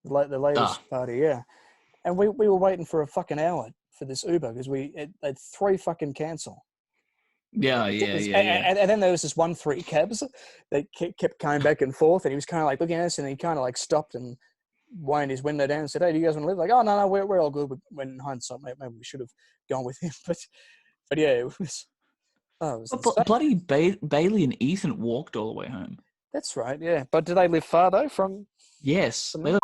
The latest party, yeah. And we were waiting for a fucking hour for this Uber because we had 3 fucking cancel. Yeah. And then there was this 1-3 cabs that kept coming back and forth, and he was kind of like looking at us, and he kind of like stopped and wound his window down and said, hey, do you guys want to live? Like, oh, no, we're all good. When in hindsight, maybe we should have gone with him. But yeah, it was... bloody Bailey and Ethan walked all the way home. That's right, yeah. But do they live far, though, from... Yes. They live...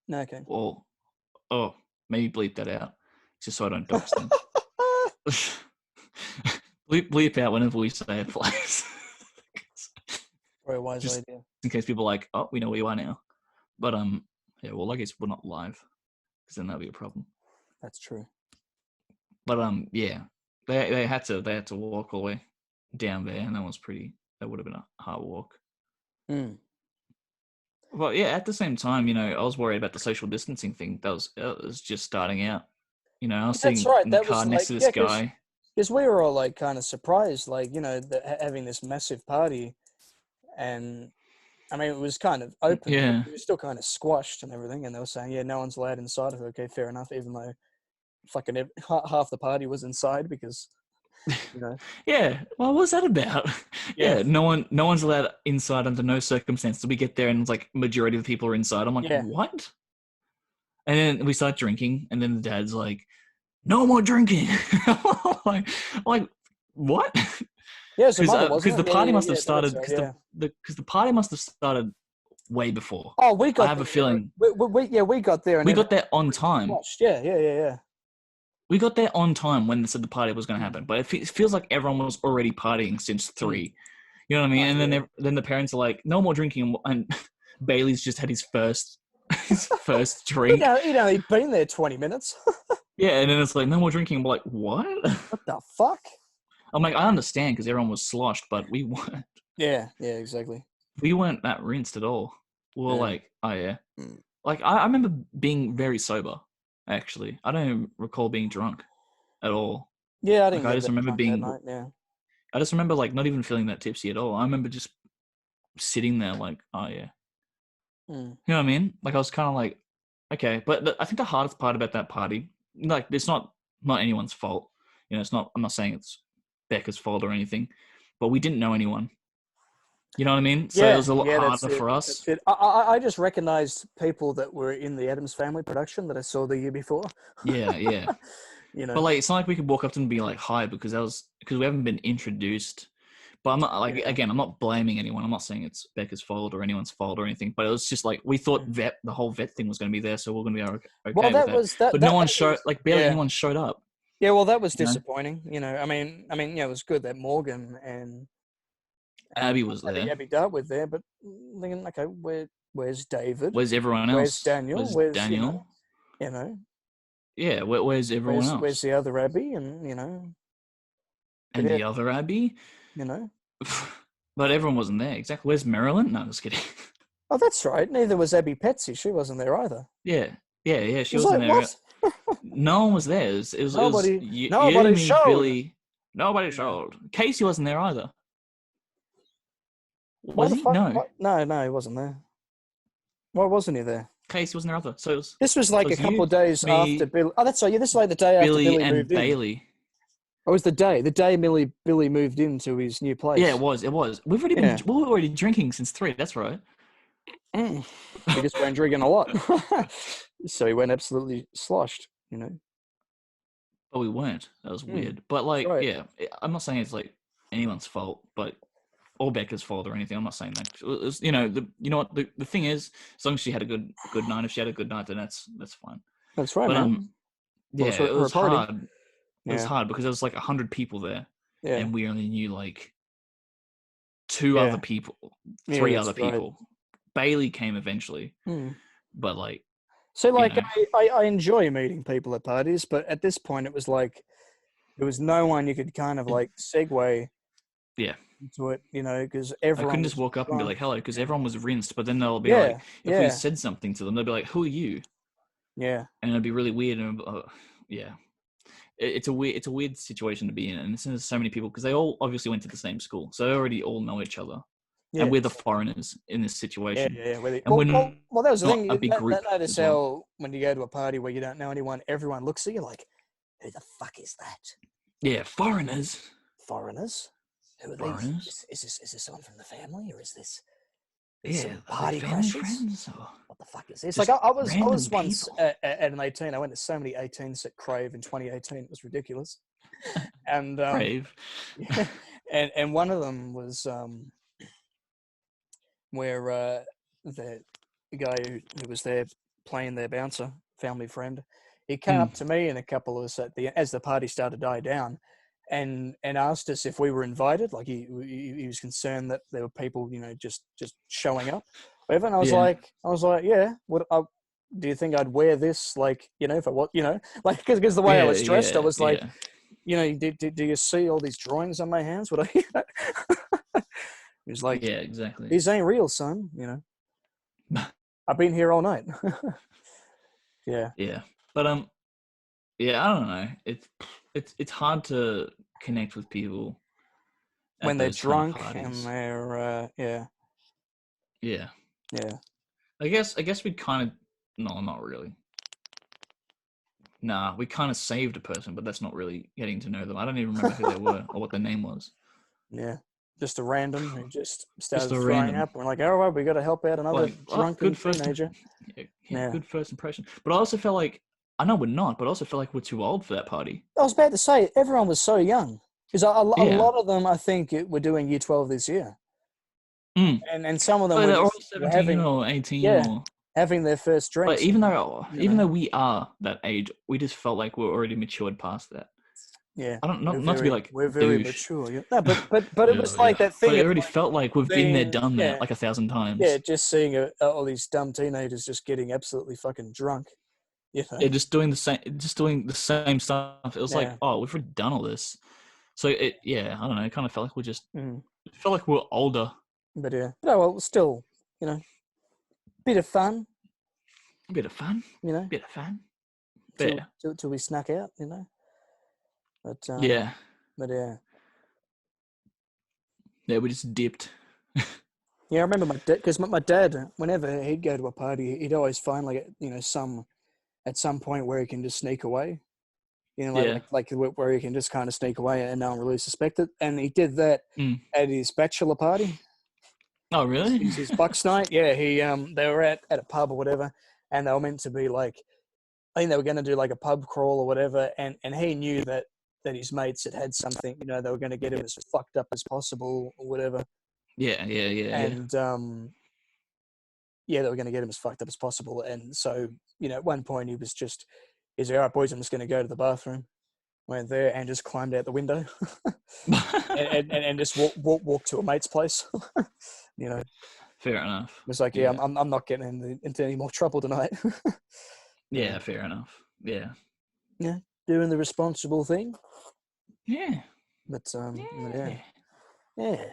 No, okay. Well, maybe bleep that out, just so I don't dox them. bleep out whenever we say a place. Very wise idea. In case people are like, oh, we know where you are now. But, I guess we're not live, because then that'll be a problem. That's true. But, yeah. They had to walk all the way down there, and that would have been a hard walk. Well, yeah, at the same time, I was worried about the social distancing thing. That was just starting out. I was sitting in the car next to this guy. Because we were all like kind of surprised, like, having this massive party, and it was kind of open. Yeah. It was still kind of squashed and everything, and they were saying, yeah, no one's allowed inside of it. Okay, fair enough, even though fucking half the party was inside because, Yeah, well, what's that about? Yeah, no one's allowed inside under no circumstances. We get there and it's like majority of the people are inside. I'm like, what? And then we start drinking, and then the dad's like, no more drinking. like, what? Yeah, because the party must have started. Because the party must have started way before. Oh, we got. I have a feeling. We got there. And we got there on time. Yeah. We got there on time when they said the party was going to happen, but it feels like everyone was already partying since 3. You know what I mean? And then the parents are like, "No more drinking," and Bailey's just had his first drink. He'd been there 20 minutes. Yeah, and then it's like, "No more drinking." I'm like, "What? What the fuck?" I'm like, I understand because everyone was sloshed, but we weren't. Yeah, exactly. We weren't that rinsed at all. We were like, oh yeah. Like I remember being very sober. Actually, I don't even recall being drunk at all. Yeah, I Like didn't I get just that remember drunk that being, night. Yeah. I just remember like not even feeling that tipsy at all. I remember just sitting there like, oh yeah, Mm. you know what I mean? Like I was kind of like, okay, but I think the hardest part about that party, like it's not anyone's fault. You know, it's not. I'm not saying it's Becca's fault or anything, but we didn't know anyone. You know what I mean? So it was a lot That's harder it. for us. That's it. I just recognized people that were in the Adams Family production that I saw the year before. Yeah, yeah. You know. But like, it's not like we could walk up to them and be like, "Hi," because we haven't been introduced. But I'm not like again, I'm not blaming anyone. I'm not saying it's Becca's fault or anyone's fault or anything. But it was just like we thought the whole vet thing was going to be there, so we're going to be okay Well, that with that. was that. But That, no one that showed. was, Like barely anyone showed up. Yeah, well, that was You know? disappointing. You know, I mean, yeah, it was good that Morgan and Abby was there. Abby Dart were there, but thinking, okay, where's David? Where's everyone Where's else? Daniel? Where's You know, Daniel? Yeah, where's everyone else? Where's the other Abby? And and the other Abby? You know, but everyone wasn't there. Exactly. Where's Marilyn? No, I'm just kidding. Oh, that's right. Neither was Abby Petsy. She wasn't there either. Yeah. She was wasn't like, there. What? No one was there. It was nobody. you, Nobody me, showed. Billy. Nobody showed. Casey wasn't there either. Was he? No. No, he wasn't there. Why wasn't he there? Casey wasn't there either. So this was like a couple of days after Billy. Oh, that's right. Yeah, this is like the day after Billy and moved Bailey. in. Oh, it was the day Billy moved into his new place. Yeah, it was. We've already been. We were already drinking since 3. That's right. We just went drinking a lot, so he went absolutely sloshed. You know. But we weren't. That was weird. But like, right. yeah, I'm not saying it's like anyone's fault, but or Becca's fault or anything. I'm not saying that. It was, you know what the thing is, as long as she had a good night. If she had a good night, then that's fine. That's right, but, man. Yeah, it was hard. It was hard because there was like 100 people there, and we only knew like 2 other people, 3 other people. Right. Bailey came eventually, but like. So like, I enjoy meeting people at parties, but at this point it was like there was no one you could kind of like segue. Yeah. Into it, because everyone. I couldn't just walk up and be like, "Hello," because everyone was rinsed. But then they'll be like, if we said something to them, they'll be like, "Who are you?" Yeah. And it'd be really weird. And yeah, it's a weird situation to be in, and there's so many people because they all obviously went to the same school, so they already all know each other. Yeah. And we're the foreigners in this situation. Yeah. And well, that was the thing. A big group. Notice how when you go to a party where you don't know anyone, everyone looks at you like, "Who the fuck is that?" Yeah, foreigners. Foreigners. Who are these? Is this someone from the family, or is this? Some party crashers? What the fuck is this? Like I was once at an 18. I went to so many 18s at Crave in 2018. It was ridiculous. And Crave. Yeah, and one of them was where the guy who was there playing their bouncer, family friend, he came up to me and a couple of us as the party started to die down. And asked us if we were invited. Like he was concerned that there were people, just showing up. Whatever. And I was like, yeah. What? Do you think I'd wear this? Like, if I was, like, because the way I was dressed, I was like, do you see all these drawings on my hands? What I? He was like, yeah, exactly. These ain't real, son. I've been here all night. Yeah. Yeah, but yeah, I don't know. It's hard to connect with people when they're drunk and they're yeah. I guess we kind of not really. Nah, we kind of saved a person, but that's not really getting to know them. I don't even remember who they were or what their name was. Yeah, just a random who just started throwing up. We're like, all right, we got to help out another drunken teenager. Yeah, good first impression. But I also felt like, I know we're not, but I also felt like we're too old for that party. I was about to say, everyone was so young. Because a lot of them, I think, were doing Year 12 this year. And some of them were all 17 or 18 having their first drinks. But even though we are that age, we just felt like we're already matured past that. Yeah. I don't not to be like we're very mature. Yeah. No, but it was like that thing. But it already felt like we've been there, done that like 1,000 times. Yeah, just seeing all these dumb teenagers just getting absolutely fucking drunk. Yeah, just doing the same stuff. It was like, oh, we've already done all this. So I don't know. It kind of felt like we're just it felt like we're older. But well, still, bit of fun. A bit of fun. Bit of fun. Till we snuck out, But Yeah. yeah. Yeah, we just dipped. Yeah, I remember my dad, because my dad, whenever he'd go to a party, he'd always find like, at some point where he can just sneak away. Yeah. Like where he can just kind of sneak away and no one really suspect it. And he did that Mm. at his bachelor party. Oh, really? His Bucks night. Yeah, they were at a pub or whatever, and they were meant to be like, I think they were going to do like a pub crawl or whatever, and he knew that his mates had something, they were going to get him as fucked up as possible or whatever. Yeah. And yeah, they were going to get him as fucked up as possible. And so, at one point he's like, all right, boys, I'm just going to go to the bathroom. Went there and just climbed out the window and just walk to a mate's place. Fair enough. It was like, yeah. I'm not getting into any more trouble tonight. Yeah, fair enough. Yeah. Yeah, doing the responsible thing. Yeah. But yeah.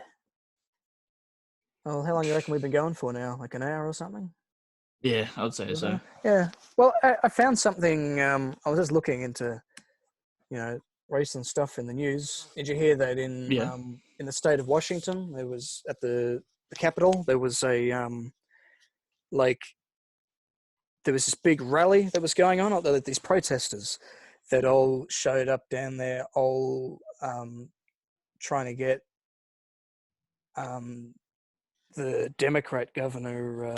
Well, how long do you reckon we've been going for now? Like an hour or something? Yeah, I would say so. Yeah. Well, I found something. I was just looking into, recent stuff in the news. Did you hear that in the state of Washington, there was at the Capitol, there was a there was this big rally that was going on. These protesters that all showed up down there, all trying to get the Democrat governor,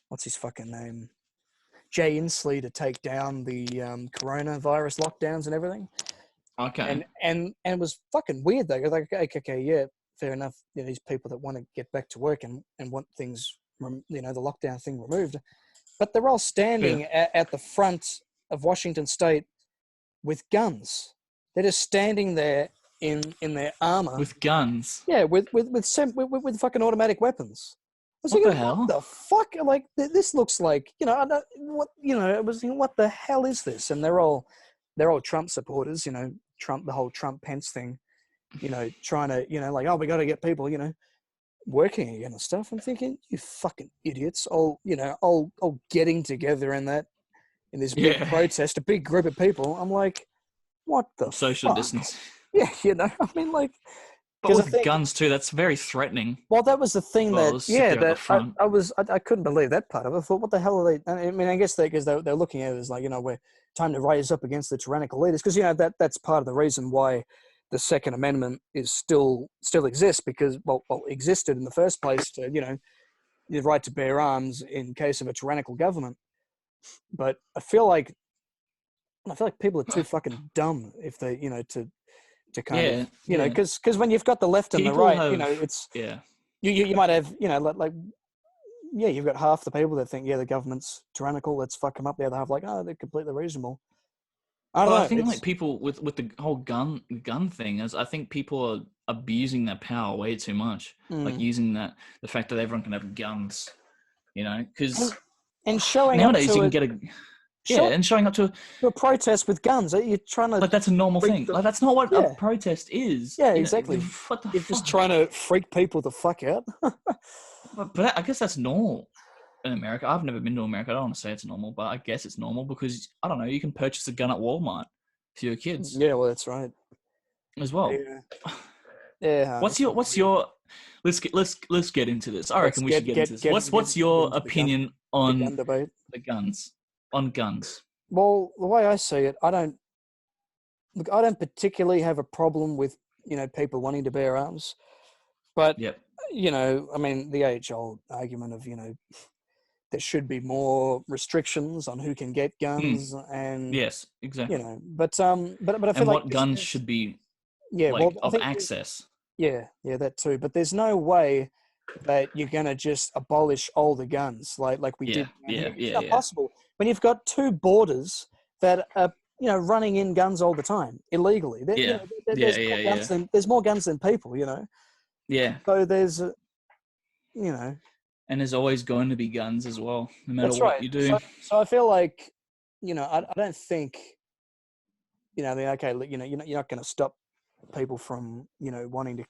what's his fucking name, Jay Inslee, to take down the coronavirus lockdowns and everything. Okay. And it was fucking weird though. Like, okay, yeah, fair enough. These people that want to get back to work and want things, the lockdown thing removed, but they're all standing at the front of Washington State with guns. They're just standing there in their armor with guns. Yeah, with fucking automatic weapons. I was what thinking, the hell? What the fuck? Like this looks like I don't what I was thinking, what the hell is this? And they're all Trump supporters. Trump, the whole Trump Pence thing. Trying to like, oh, we got to get people working again and stuff. I'm thinking, you fucking idiots, all getting together in this big protest, a big group of people. I'm like, what the social fuck? distance? Yeah, I mean, like. But with guns too, that's very threatening. Well, that was the thing I couldn't believe that part of it. I thought, what the hell are they? I mean, I guess because they're looking at it as like, we're time to rise up against the tyrannical leaders, because that's part of the reason why the Second Amendment is still exists, because existed in the first place to the right to bear arms in case of a tyrannical government. But I feel like people are too fucking dumb if they to kind of because when you've got the left and the right, it's you might have you've got half the people that think the government's tyrannical, let's fuck them up. The other half like, oh, they're completely reasonable. I don't know. I think like people with the whole gun thing is, I think people are abusing their power way too much, like using the fact that everyone can have guns, because and showing nowadays up to you can get a. And showing up to a protest with guns. You're trying to... Like, that's a normal thing. Like, that's not what a protest is. Yeah, exactly. What the You're just trying to freak people the fuck out. but I guess that's normal in America. I've never been to America. I don't want to say it's normal, but I guess it's normal because, I don't know, you can purchase a gun at Walmart for your kids. Yeah, well, that's right. As well. Yeah. What's your... Let's get into this. I reckon we should get into this. What's your opinion on the guns? On guns? Well, the way I see it, I don't particularly have a problem with, people wanting to bear arms. But, I mean, the age-old argument of, there should be more restrictions on who can get guns and... Yes, exactly. But I feel like... what guns should be, of access. Yeah, that too. But there's no way that you're going to just abolish all the guns like we did. It's not possible. When you've got two borders that are, running in guns all the time illegally. There's more guns than people, Yeah. So there's, And there's always going to be guns as well, no matter what you do. So I feel like, I don't think, you're not going to stop people from, wanting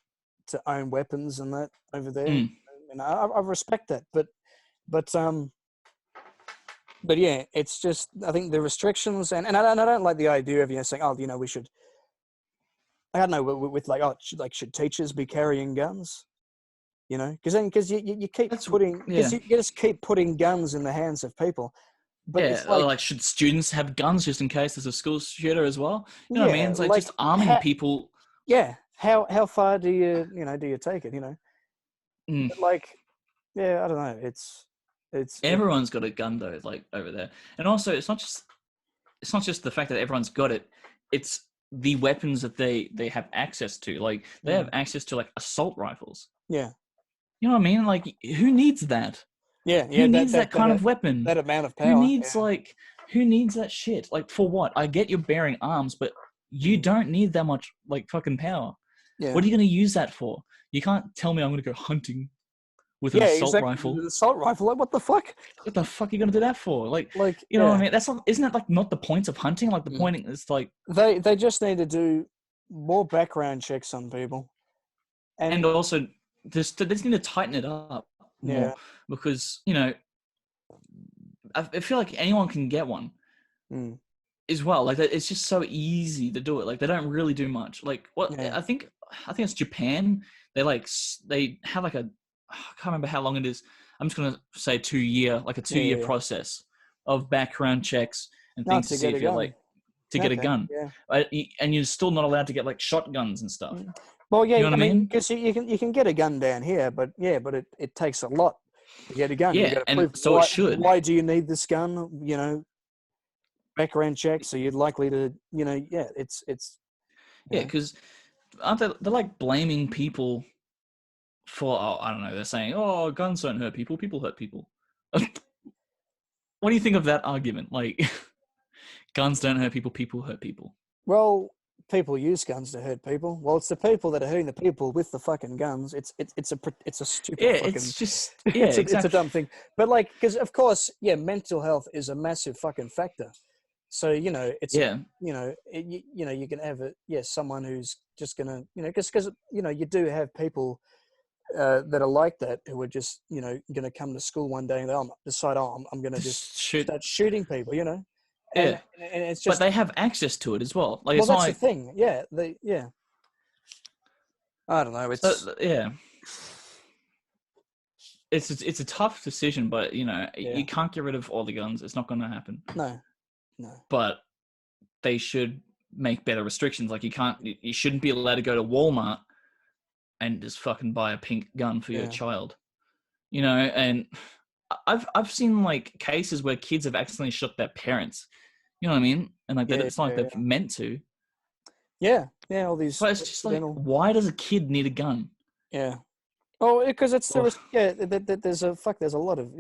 to own weapons and that over there. And I respect that, but yeah, it's just, I think the restrictions and I don't like the idea of saying, oh, we should I don't know, with like, should teachers be carrying guns? You know, because you keep you just keep putting guns in the hands of people. But it's like, should students have guns just in case there's a school shooter as well? You know what I mean? It's like just arming people. Yeah. How far do you take it? You know, like, yeah, I don't know. It's everyone's got a gun though, like over there, and also it's not just the fact that everyone's got it. It's the weapons that they have access to. Like they have access to like assault rifles. Yeah. You know what I mean? Like who needs that? Yeah. Who needs that kind of weapon? That amount of power. Who needs that shit? Like for what? I get you're bearing arms, but you don't need that much like fucking power. Yeah. What are you going to use that for? You can't tell me I'm going to go hunting with an assault rifle. An assault rifle, like what the fuck? What the fuck are you gonna do that for? Like you know what I mean? That's not, isn't that like not the point of hunting? Like the point is like they just need to do more background checks on people, and also they just need to tighten it up more because you know I feel like anyone can get one as well. Like it's just so easy to do it. Like they don't really do much. Like what I think it's Japan. They have like a I can't remember how long it is. I'm just going to say 2 year, like a 2 year process of background checks and things to see if you're like, to get a gun. Yeah. And you're still not allowed to get like shotguns and stuff. Well, yeah, you know what I mean? Because you can get a gun down here, but it takes a lot to get a gun. Yeah, and so it should. Why do you need this gun? You know, background checks, so you're likely to, you know, it's. Yeah, because aren't they're like blaming people for, I don't know, they're saying, oh, guns don't hurt people, people hurt people. What do you think of that argument? Like, guns don't hurt people, people hurt people. Well, people use guns to hurt people. Well, it's the people that are hurting the people with the fucking guns. It's a stupid fucking... it's just... exactly. It's a dumb thing. But, like, because, of course, mental health is a massive fucking factor. So, you know, it's... You know, you can have someone who's just going to... You know, because, you know, you do have people... that are like that, who are just, you know, going to come to school one day and decide, I'm going to just start shooting people, you know? And it's just... But they have access to it as well. Like, well, that's the thing. Yeah. I don't know. It's... It's a tough decision, but, you know, you can't get rid of all the guns. It's not going to happen. No. But they should make better restrictions. Like, you shouldn't be allowed to go to Walmart and just fucking buy a pink gun for your child, you know. And I've seen like cases where kids have accidentally shot their parents, you know what I mean? And like it's not like they've meant to. Yeah, all these. But it's just like, why does a kid need a gun? Yeah. Oh, because it's there's a lot of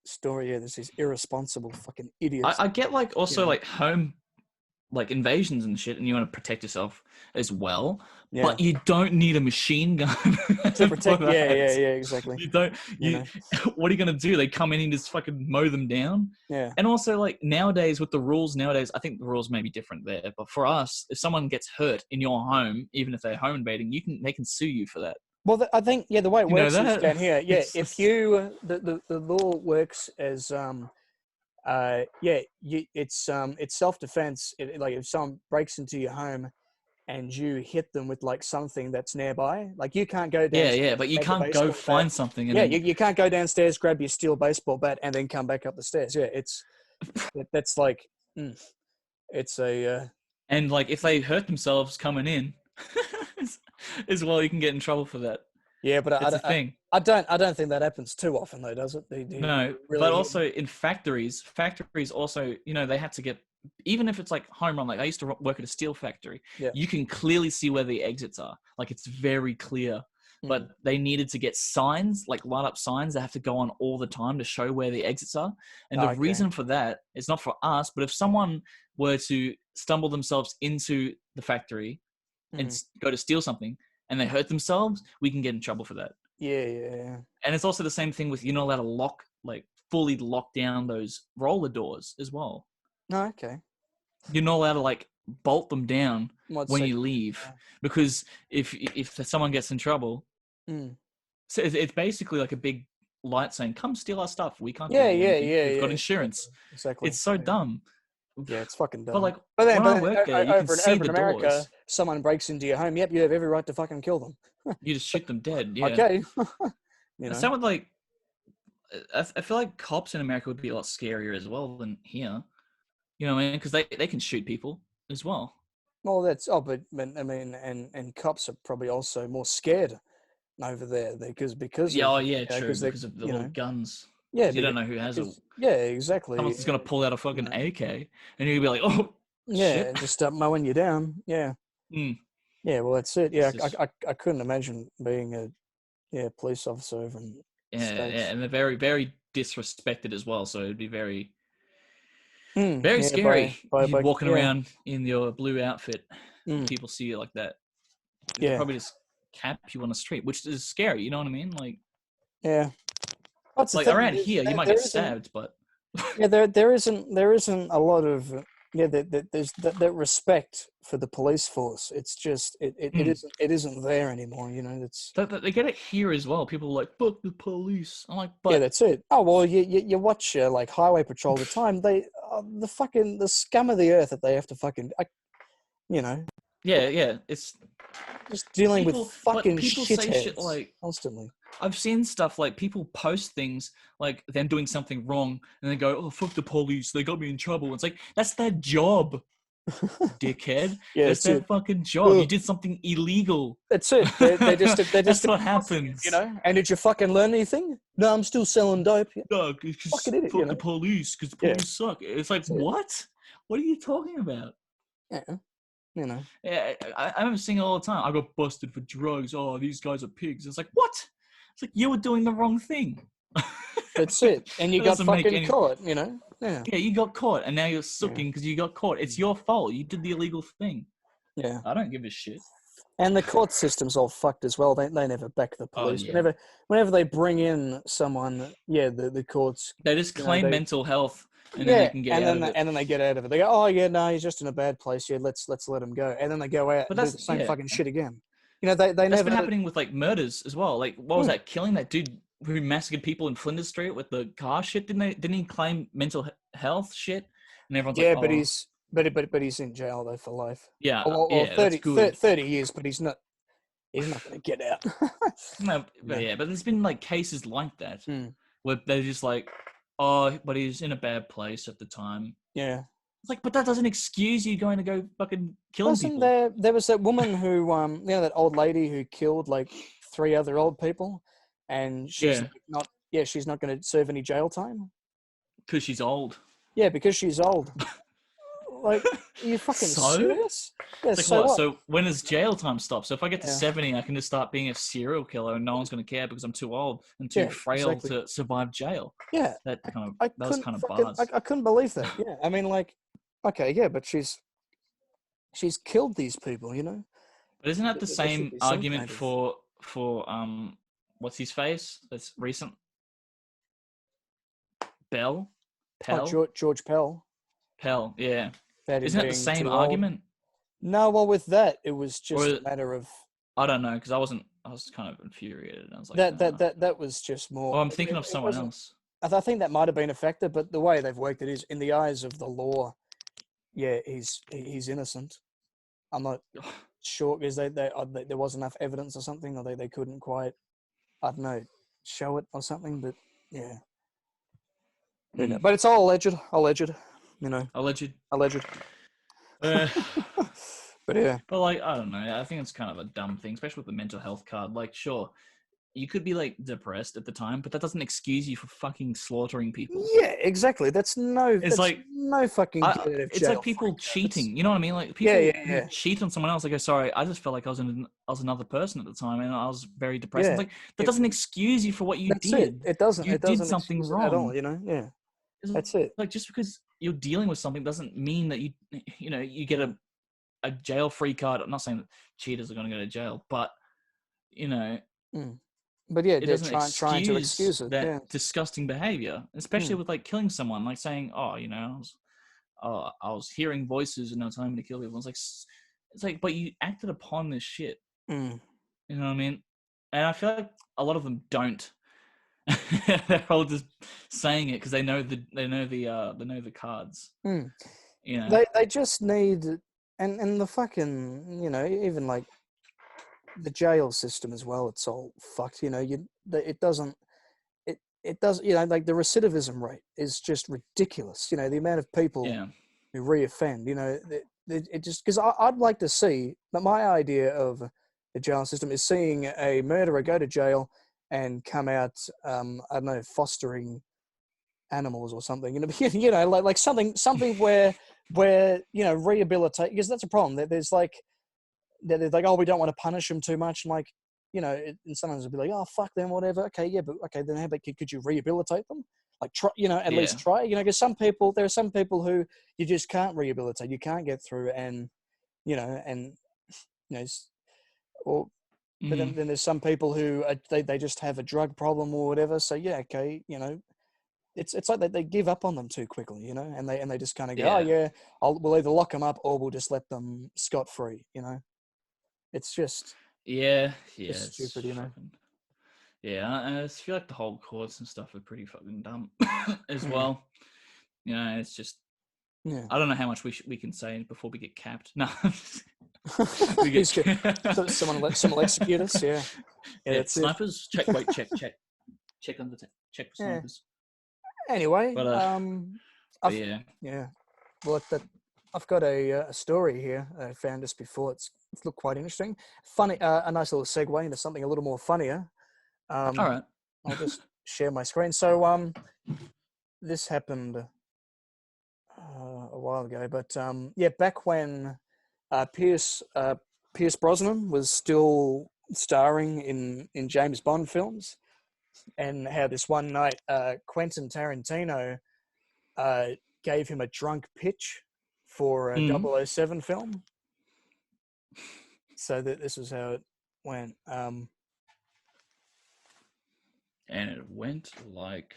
story. Yeah, there's these irresponsible fucking idiots. I get like also like home like invasions and shit, and you want to protect yourself as well, but you don't need a machine gun to protect. Exactly. You don't. What are you gonna do? They come in and just fucking mow them down. Yeah. And also, like nowadays, with the rules nowadays, I think the rules may be different there. But for us, if someone gets hurt in your home, even if they're home invading, they can sue you for that. Well, I think the way it works is down here. Yeah, if you the law works as it's self-defense. Like if someone breaks into your home and you hit them with like something that's nearby, like you can't go downstairs. But you can't go find something. And you can't go downstairs, grab your steel baseball bat, and then come back up the stairs. Yeah, that's like it's a. And like if they hurt themselves coming in, as well, you can get in trouble for that. Yeah, but I don't think that happens too often though, does it? No, really, but also in factories also, you know, they have to get, even if it's like home run, like I used to work at a steel factory, you can clearly see where the exits are. Like it's very clear, but they needed to get signs, like light up signs that have to go on all the time to show where the exits are. And the reason for that is not for us, but if someone were to stumble themselves into the factory and go to steal something, and they hurt themselves, we can get in trouble for that. Yeah. And it's also the same thing with, you're not allowed to fully lock down those roller doors as well. Oh, okay. You're not allowed to like bolt them down when you leave, because if someone gets in trouble, so it's basically like a big light saying, "Come steal our stuff. We can't." Yeah. We've got insurance. Exactly. It's so dumb. Yeah, it's fucking dumb. But like, but then when I work there, you can see over the in America, doors. someone breaks into your home. Yep, you have every right to fucking kill them. You just shoot them dead. Yeah. Okay. You know. Same with like, I feel like cops in America would be a lot scarier as well than here. You know what I mean? Because they can shoot people as well. Well, but I mean, and cops are probably also more scared over there because Yeah, of true. Because of the little guns. Yeah, you don't know who has a. Yeah, exactly. Someone's just gonna pull out a fucking AK, and you'll be like, "Oh, shit!" and just start mowing you down. Yeah. Mm. Yeah, well, that's it. Yeah, Just, I couldn't imagine being a police officer over in States. And they're very, very disrespected as well. So it'd be very, very yeah, scary. by Walking around in your blue outfit, people see you like that. Yeah, They'll probably just cap you on the street, which is scary. You know what I mean? Like, yeah. That's like around here, you might get stabbed, but yeah, there isn't a lot of there's that respect for the police force. It's just it isn't there anymore. You know, it's they get it here as well. People are like, "Fuck the police." I'm like, but yeah, that's it. Oh well, you watch like Highway Patrol all the time. They the scum of the earth that they have to fucking you know. Yeah, it's just dealing with fucking people say shit like constantly. I've seen stuff like people post things like them doing something wrong and they go, "Oh, fuck the police, they got me in trouble." It's like, that's their job, dickhead. Yeah, that's their fucking job. You did something illegal. That's it. They just that's what happens. You know? And did you fucking learn anything? No, I'm still selling dope. No, fuck the police, because the police suck. It's like, what? What are you talking about? Yeah. You know. Yeah, I remember seeing it all the time. I got busted for drugs. Oh, these guys are pigs. It's like, what? It's like, you were doing the wrong thing. That's it. And you got fucking caught, you know? Yeah. Yeah, you got caught, and now you're sucking because you got caught. It's your fault. You did the illegal thing. Yeah. I don't give a shit. And the court system's all fucked as well. They never back the police. Oh, yeah. Whenever they bring in someone, the courts... They just claim mental health, and then they can get out of it. And then they get out of it. They go, oh, yeah, no, he's just in a bad place. Yeah, let's let him go. And then they go out and do the same fucking shit again. You know, that's never... been happening with, like, murders as well. Like, what was that? Killing that dude who massacred people in Flinders Street with the car shit? Didn't he claim mental health shit? And everyone's like, oh. But he's in jail, though, for life. Yeah, 30 years, but he's not going to get out. No, but there's been, like, cases like that where they're just like, oh, but he's in a bad place at the time. Yeah. It's like, but that doesn't excuse you going to go fucking killing people. There was that woman who, that old lady who killed, like, 3 other old people, and she's she's not going to serve any jail time? Because she's old. Yeah, because she's old. Like, are you fucking serious? Yeah, like, so what? So when does jail time stop? So if I get to 70, I can just start being a serial killer and no one's going to care because I'm too old and too frail to survive jail. Yeah. That was kind of bars. I couldn't believe that. Yeah. I mean, like, okay, yeah, but she's killed these people, you know? But isn't that the same argument for what's his face? That's recent. Pell? George Pell. Pell, yeah. Isn't it the same argument? No, well, with that, it was just a matter of... I don't know, because I was kind of infuriated. I was like, that was just more... Oh, I'm thinking of someone else. I think that might have been a factor, but the way they've worked it is, in the eyes of the law, yeah, he's innocent. I'm not sure, because there wasn't enough evidence or something, or they couldn't quite, I don't know, show it or something, but yeah. But it's all alleged, you know. Alleged. But yeah. But like, I don't know. I think it's kind of a dumb thing, especially with the mental health card. Like, sure, you could be like depressed at the time, but that doesn't excuse you for fucking slaughtering people. Yeah, exactly. That's no fucking. It's like people cheating. You know what I mean? Like people who cheat on someone else. Like, sorry, I just felt like I was another person at the time, and I was very depressed. It's like that doesn't excuse you for what you did. It doesn't. You did something wrong at all. You know? Yeah. That's it. Like, just because you're dealing with something doesn't mean that you get a jail-free card. I'm not saying that cheaters are going to go to jail, but you know. But yeah, it doesn't trying to excuse it. That disgusting behavior, especially with like killing someone, like saying, "Oh, you know, I was hearing voices and I was telling me to kill people." It's like, but you acted upon this shit. You know what I mean? And I feel like a lot of them don't. They're all just saying it because they know the cards. You know, they just need, and the fucking, you know, even like the jail system as well. It's all fucked. You know, it doesn't. It does, you know, like the recidivism rate is just ridiculous. You know, the amount of people yeah, who reoffend, you know, it just, because I'd like to see, but my idea of the jail system is seeing a murderer go to jail and come out, I don't know, fostering animals or something, you know, you know, like something where, you know, rehabilitate, because that's a problem. There's like, they're like, oh, we don't want to punish them too much. And like, you know, and sometimes they'll be like, oh, fuck them, whatever. Okay, yeah, but okay, then how about, could you rehabilitate them? Like, try, you know, at least try, you know, because there are some people who you just can't rehabilitate. You can't get through and, you know, you know, or, but then there's some people who they just have a drug problem or whatever. So yeah, okay, you know, it's like they give up on them too quickly, you know, and they just kind of go, oh yeah, we'll either lock them up or we'll just let them scot free, you know. It's just it's stupid, you know. And I feel like the whole courts and stuff are pretty fucking dumb as well. You know, it's just I don't know how much we can say before we get capped. No, we get so someone will execute us. Yeah, snipers. Check on the check for snipers. Anyway, but Well, I've got a story here. I found this before. It's looked quite interesting. Funny, a nice little segue into something a little more funnier. All right. I'll just share my screen. So, this happened a while ago, but back when Pierce Brosnan was still starring in James Bond films, and how this one night Quentin Tarantino gave him a drunk pitch for a 007 film. So this is how it went. And it went like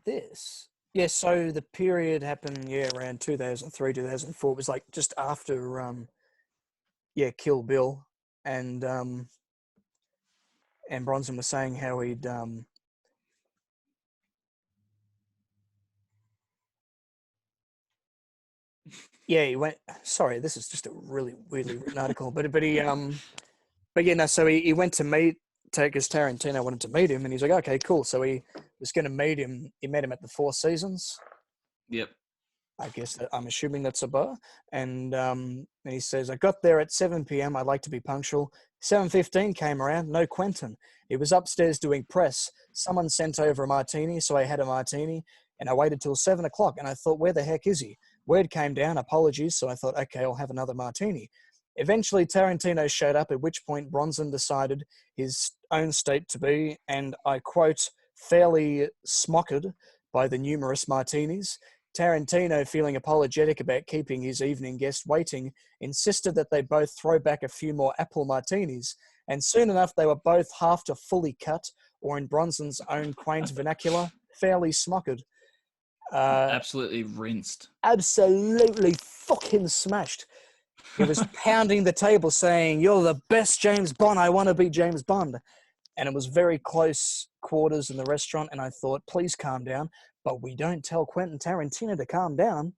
this. Yeah, so the period happened, around 2003, 2004. It was like just after, Kill Bill, and Bronson was saying how he'd, he went. Sorry, this is just a really weirdly written article, but so he went to meet. Because Tarantino wanted to meet him, and he's like, okay, cool. So he was going to meet him. He met him at the Four Seasons. Yep. I guess I'm assuming that's a bar. And he says, I got there at 7 p.m. I'd like to be punctual. 7:15 came around. No Quentin. He was upstairs doing press. Someone sent over a martini, so I had a martini. And I waited till 7 o'clock, and I thought, where the heck is he? Word came down, apologies. So I thought, okay, I'll have another martini. Eventually, Tarantino showed up, at which point Bronson decided his own state to be, and I quote, fairly smockered by the numerous martinis. Tarantino, feeling apologetic about keeping his evening guest waiting, insisted that they both throw back a few more apple martinis, and soon enough they were both half to fully cut, or in Bronson's own quaint vernacular, fairly smockered. Absolutely rinsed. Absolutely fucking smashed. He was pounding the table saying, you're the best James Bond. I want to be James Bond. And it was very close quarters in the restaurant. And I thought, please calm down. But we don't tell Quentin Tarantino to calm down.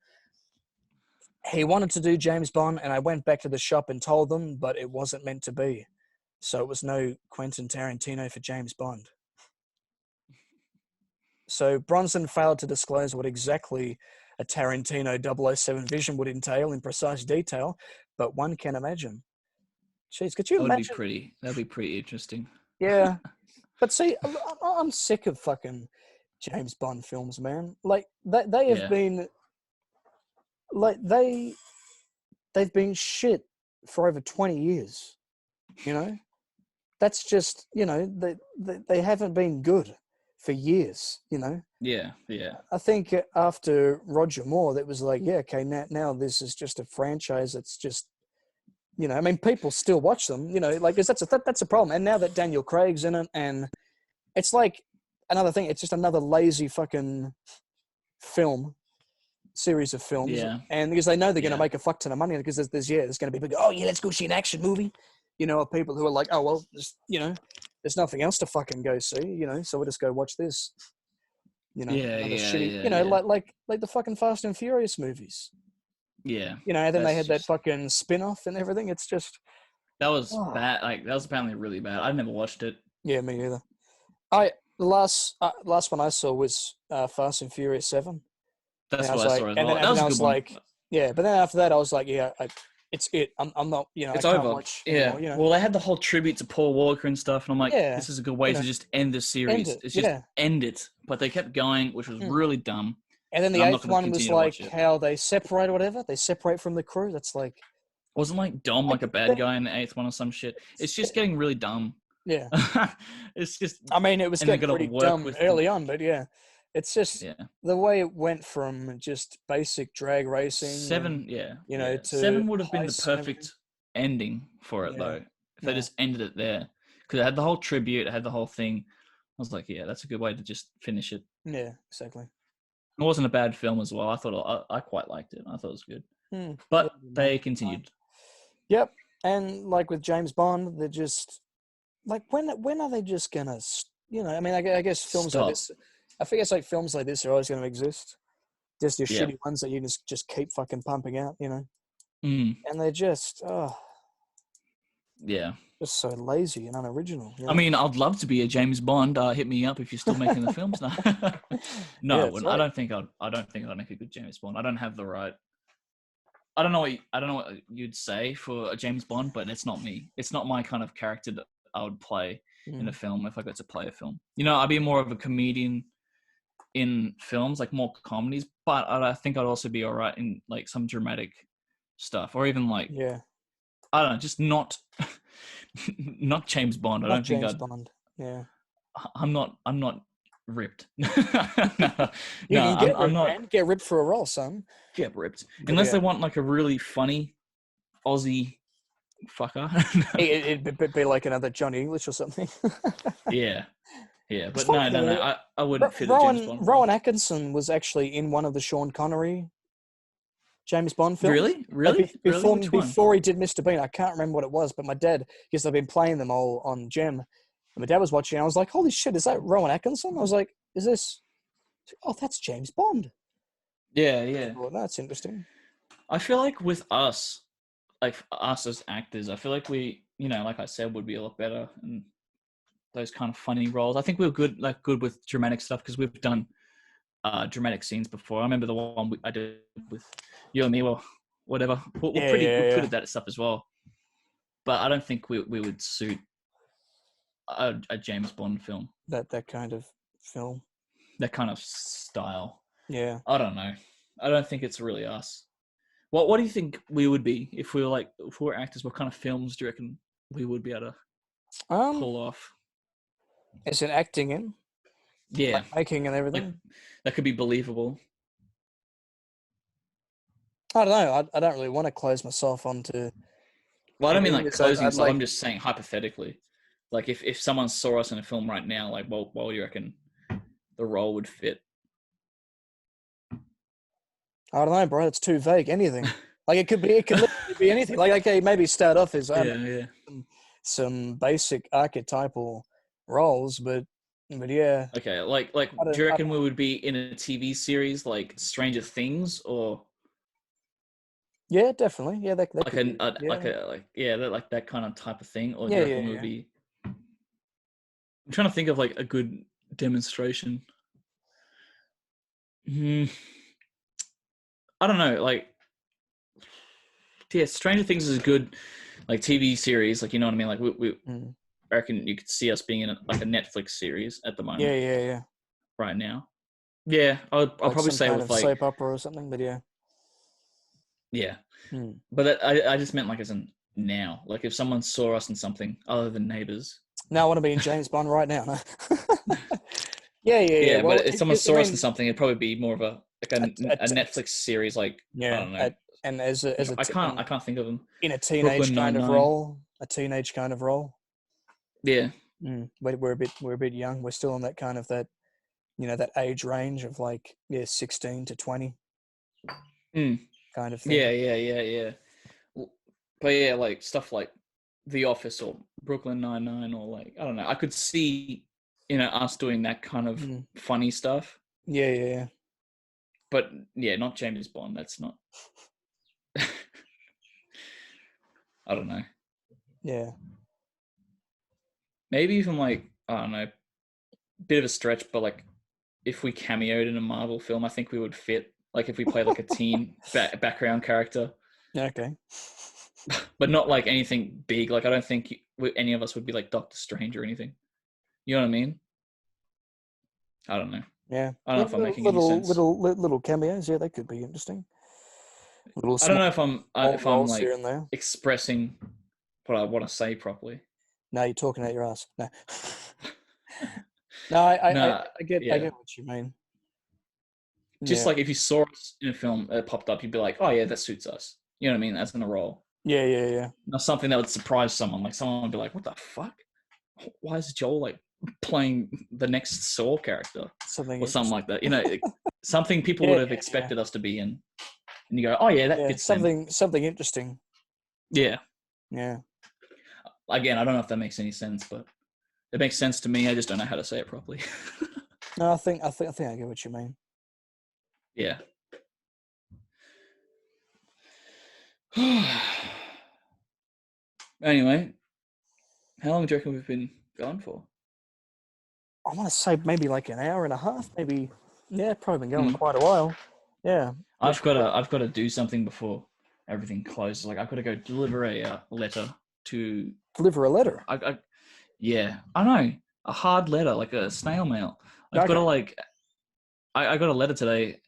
He wanted to do James Bond. And I went back to the shop and told them, but it wasn't meant to be. So it was no Quentin Tarantino for James Bond. So Bronson failed to disclose what exactly a Tarantino 007 vision would entail in precise detail, but one can imagine. Jeez, could you imagine? That'd be pretty interesting. Yeah. But see, I'm sick of fucking James Bond films, man. Like, they have been... Like, they've been shit for over 20 years, you know? That's just, you know, they haven't been good for years, you know? Yeah. I think after Roger Moore, that was like, okay, now this is just a franchise. It's just, you know, I mean, people still watch them, you know, like, 'cause that's a problem. And now that Daniel Craig's in it, and it's like another thing, it's just another lazy fucking series of films. Yeah. And because they know they're going to make a fuck ton of money, because there's going to be people, oh yeah, let's go see an action movie. You know, people who are like, oh, well, just, you know, there's nothing else to fucking go see, you know, so we'll just go watch this. You know, Yeah, another yeah, shitty. yeah, You know, yeah. like the fucking Fast and Furious movies. Yeah. You know, and then they That's had that just fucking spin-off and everything. It's just that was oh, bad. Like that was apparently really bad. I've never watched it. yeah, me either. The last one I saw was Fast and Furious 7. And That's I what was I like, saw as and well. then That and then was I a good was one. like, yeah. But then after that, I was like, yeah, it's it. I'm not, I It's can't over. watch Yeah. anymore. You know, Well, they had the whole tribute to Paul Walker and stuff, and I'm like, yeah, this is a good way you to know, just end the end series. it. It's just Yeah. end it. But they kept going, which was Mm. really dumb, And then and the I'm not eighth going to one was continue to like watch it. how they separate or whatever. They separate from the crew. That's like, Wasn't like Dom like a bad they- guy in the eighth one or some shit? It's just getting really dumb. yeah. It's just, I mean, it was and they getting got to pretty work dumb with them. early on, but yeah, it's just Yeah. the way it went from just basic drag racing, Seven, and, yeah, you know, yeah. to Seven would have been the heists and everything. perfect ending for it, Yeah, though, if they yeah, just ended it there. Because it had the whole tribute, it had the whole thing. I was like, yeah, that's a good way to just finish it. yeah, exactly. It wasn't a bad film as well. I thought I quite liked it. I thought it was good. Hmm. But Yeah, they continued. yep, and like with James Bond, they're just like when are they just gonna I mean, I guess films like Stop. this, I think it's like films like this are always going to exist. Just your Yeah. shitty ones that you just keep fucking pumping out, Mm, and they're just yeah. just so lazy and unoriginal. I mean, I'd love to be a James Bond. Hit me up if you're still making the films. No, no, Yeah, I that's wouldn't. I right. don't think I'd. I don't think I'd make a good James Bond. I don't have the right. I don't know. I don't know what you'd say for a James Bond, but it's not me. It's not my kind of character that I would play in a film if I got to play a film. I'd be more of a comedian in films, like more comedies. But I think I'd also be all right in like some dramatic stuff, or even like Yeah, I don't know, just not not James Bond. I not don't think James I'd. Bond. Yeah, I'm not ripped. no, you no, can I'm get I'm ripped, not man. Get ripped for a role, son. get ripped But unless yeah, they want like a really funny Aussie fucker. it'd be like another Johnny English or something. Yeah, yeah, It's but funny no, no, no. though. I wouldn't fit a James Bond role. Rowan Atkinson was actually in one of the Sean Connery James Bond films. Really, Like really, really. Which one? before he did Mr. Bean, I can't remember what it was, but my dad, because I've been playing them all on Gem, and my dad was watching, and I was like, "Holy shit, is that Rowan Atkinson?" I was like, "Is this? Oh, that's James Bond." Yeah, yeah. Well, that's interesting. I feel like with us, like us as actors, I feel like we, like I said, would be a lot better in those kind of funny roles. I think we're good with dramatic stuff because we've done dramatic scenes before. I remember the one I did with you and me, or whatever. We're we're good at that stuff as well. But I don't think we would suit a James Bond film. That kind of film. That kind of style. Yeah. I don't know. I don't think it's really us. What do you think we would be if we were actors? What kind of films do you reckon we would be able to pull off? Is it acting in? Yeah, like making and everything. That could be believable. I don't know. I don't really want to close myself onto. Well, I don't mean like closing I'd stuff. I'm just saying hypothetically. Like if someone saw us in a film right now, like, well, you reckon the role would fit? I don't know, bro. It's too vague. Anything. Like it could literally be anything. Like okay, maybe start off as some basic archetypal roles, but yeah. Okay, like do you reckon we would be in a TV series like Stranger Things or? Yeah, definitely. Yeah, that like could that kind of type of thing, or do yeah, you reckon we would be? I'm trying to think of like a good demonstration. I don't know, like Stranger Things is a good like TV series, like you know what I mean. Like we I reckon you could see us being in a Netflix series at the moment. Yeah. Right now, yeah, I'll probably say with like soap opera or something, but yeah. Yeah, but I just meant like as in now, like if someone saw us in something other than Neighbours. No, I want to be in James Bond right now. No? Yeah. Well, but if someone saw us in something, it'd probably be more of a Netflix series, like I don't know. And I can't think of them in a teenage kind of role, Yeah, but we're a bit young. We're still in that kind of that age range of like 16 to 20 kind of thing. Yeah. But yeah, like stuff like The Office or Brooklyn Nine-Nine, or like I don't know. I could see us doing that kind of funny stuff. Yeah. But yeah, not James Bond. That's not. I don't know. Yeah. Maybe even like, I don't know, bit of a stretch, but like if we cameoed in a Marvel film, I think we would fit. Like if we played like a teen background character. Okay. But not like anything big. Like I don't think any of us would be like Doctor Strange or anything. You know what I mean? I don't know. Yeah. I don't know if I'm making any sense. Little cameos. Yeah, they could be interesting. I don't know if I'm roles like here and there. expressing what I want to say properly. No, you're talking out your ass. No. No, I get what you mean. Just like if you saw us in a film that popped up, you'd be like, "Oh yeah, that suits us." You know what I mean? That's in a role. Yeah. Not something that would surprise someone. Like someone would be like, "What the fuck? Why is Joel like playing the next Saw character or something like that?" You know, something people would have expected us to be in, and you go, "Oh yeah, that fits something interesting." Yeah. Again, I don't know if that makes any sense, but it makes sense to me. I just don't know how to say it properly. No, I think I get what you mean. Yeah. Anyway, how long do you reckon we've been going for? I want to say maybe like an hour and a half, maybe. Yeah, probably been going quite a while. Yeah. I've got to do something before everything closes. Like I've got to go deliver a letter to. Deliver a letter. Yeah, I know, a hard letter, like a snail mail. I've got to like. I got a letter today,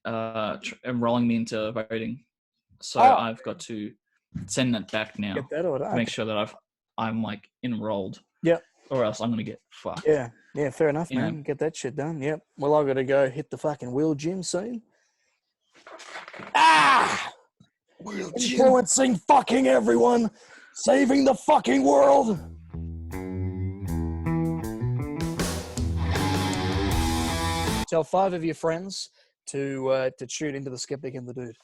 enrolling me into voting, so I've got to send that back now. Get that order. To make sure that I'm like enrolled. Yep. Or else I'm gonna get fucked. Yeah, fair enough, man. Get that shit done. Yep. Well, I've got to go hit the fucking wheel gym soon. Wheel gym. Influencing fucking everyone, saving the fucking world. Tell 5 of your friends to tune into The Skeptic and the Dude.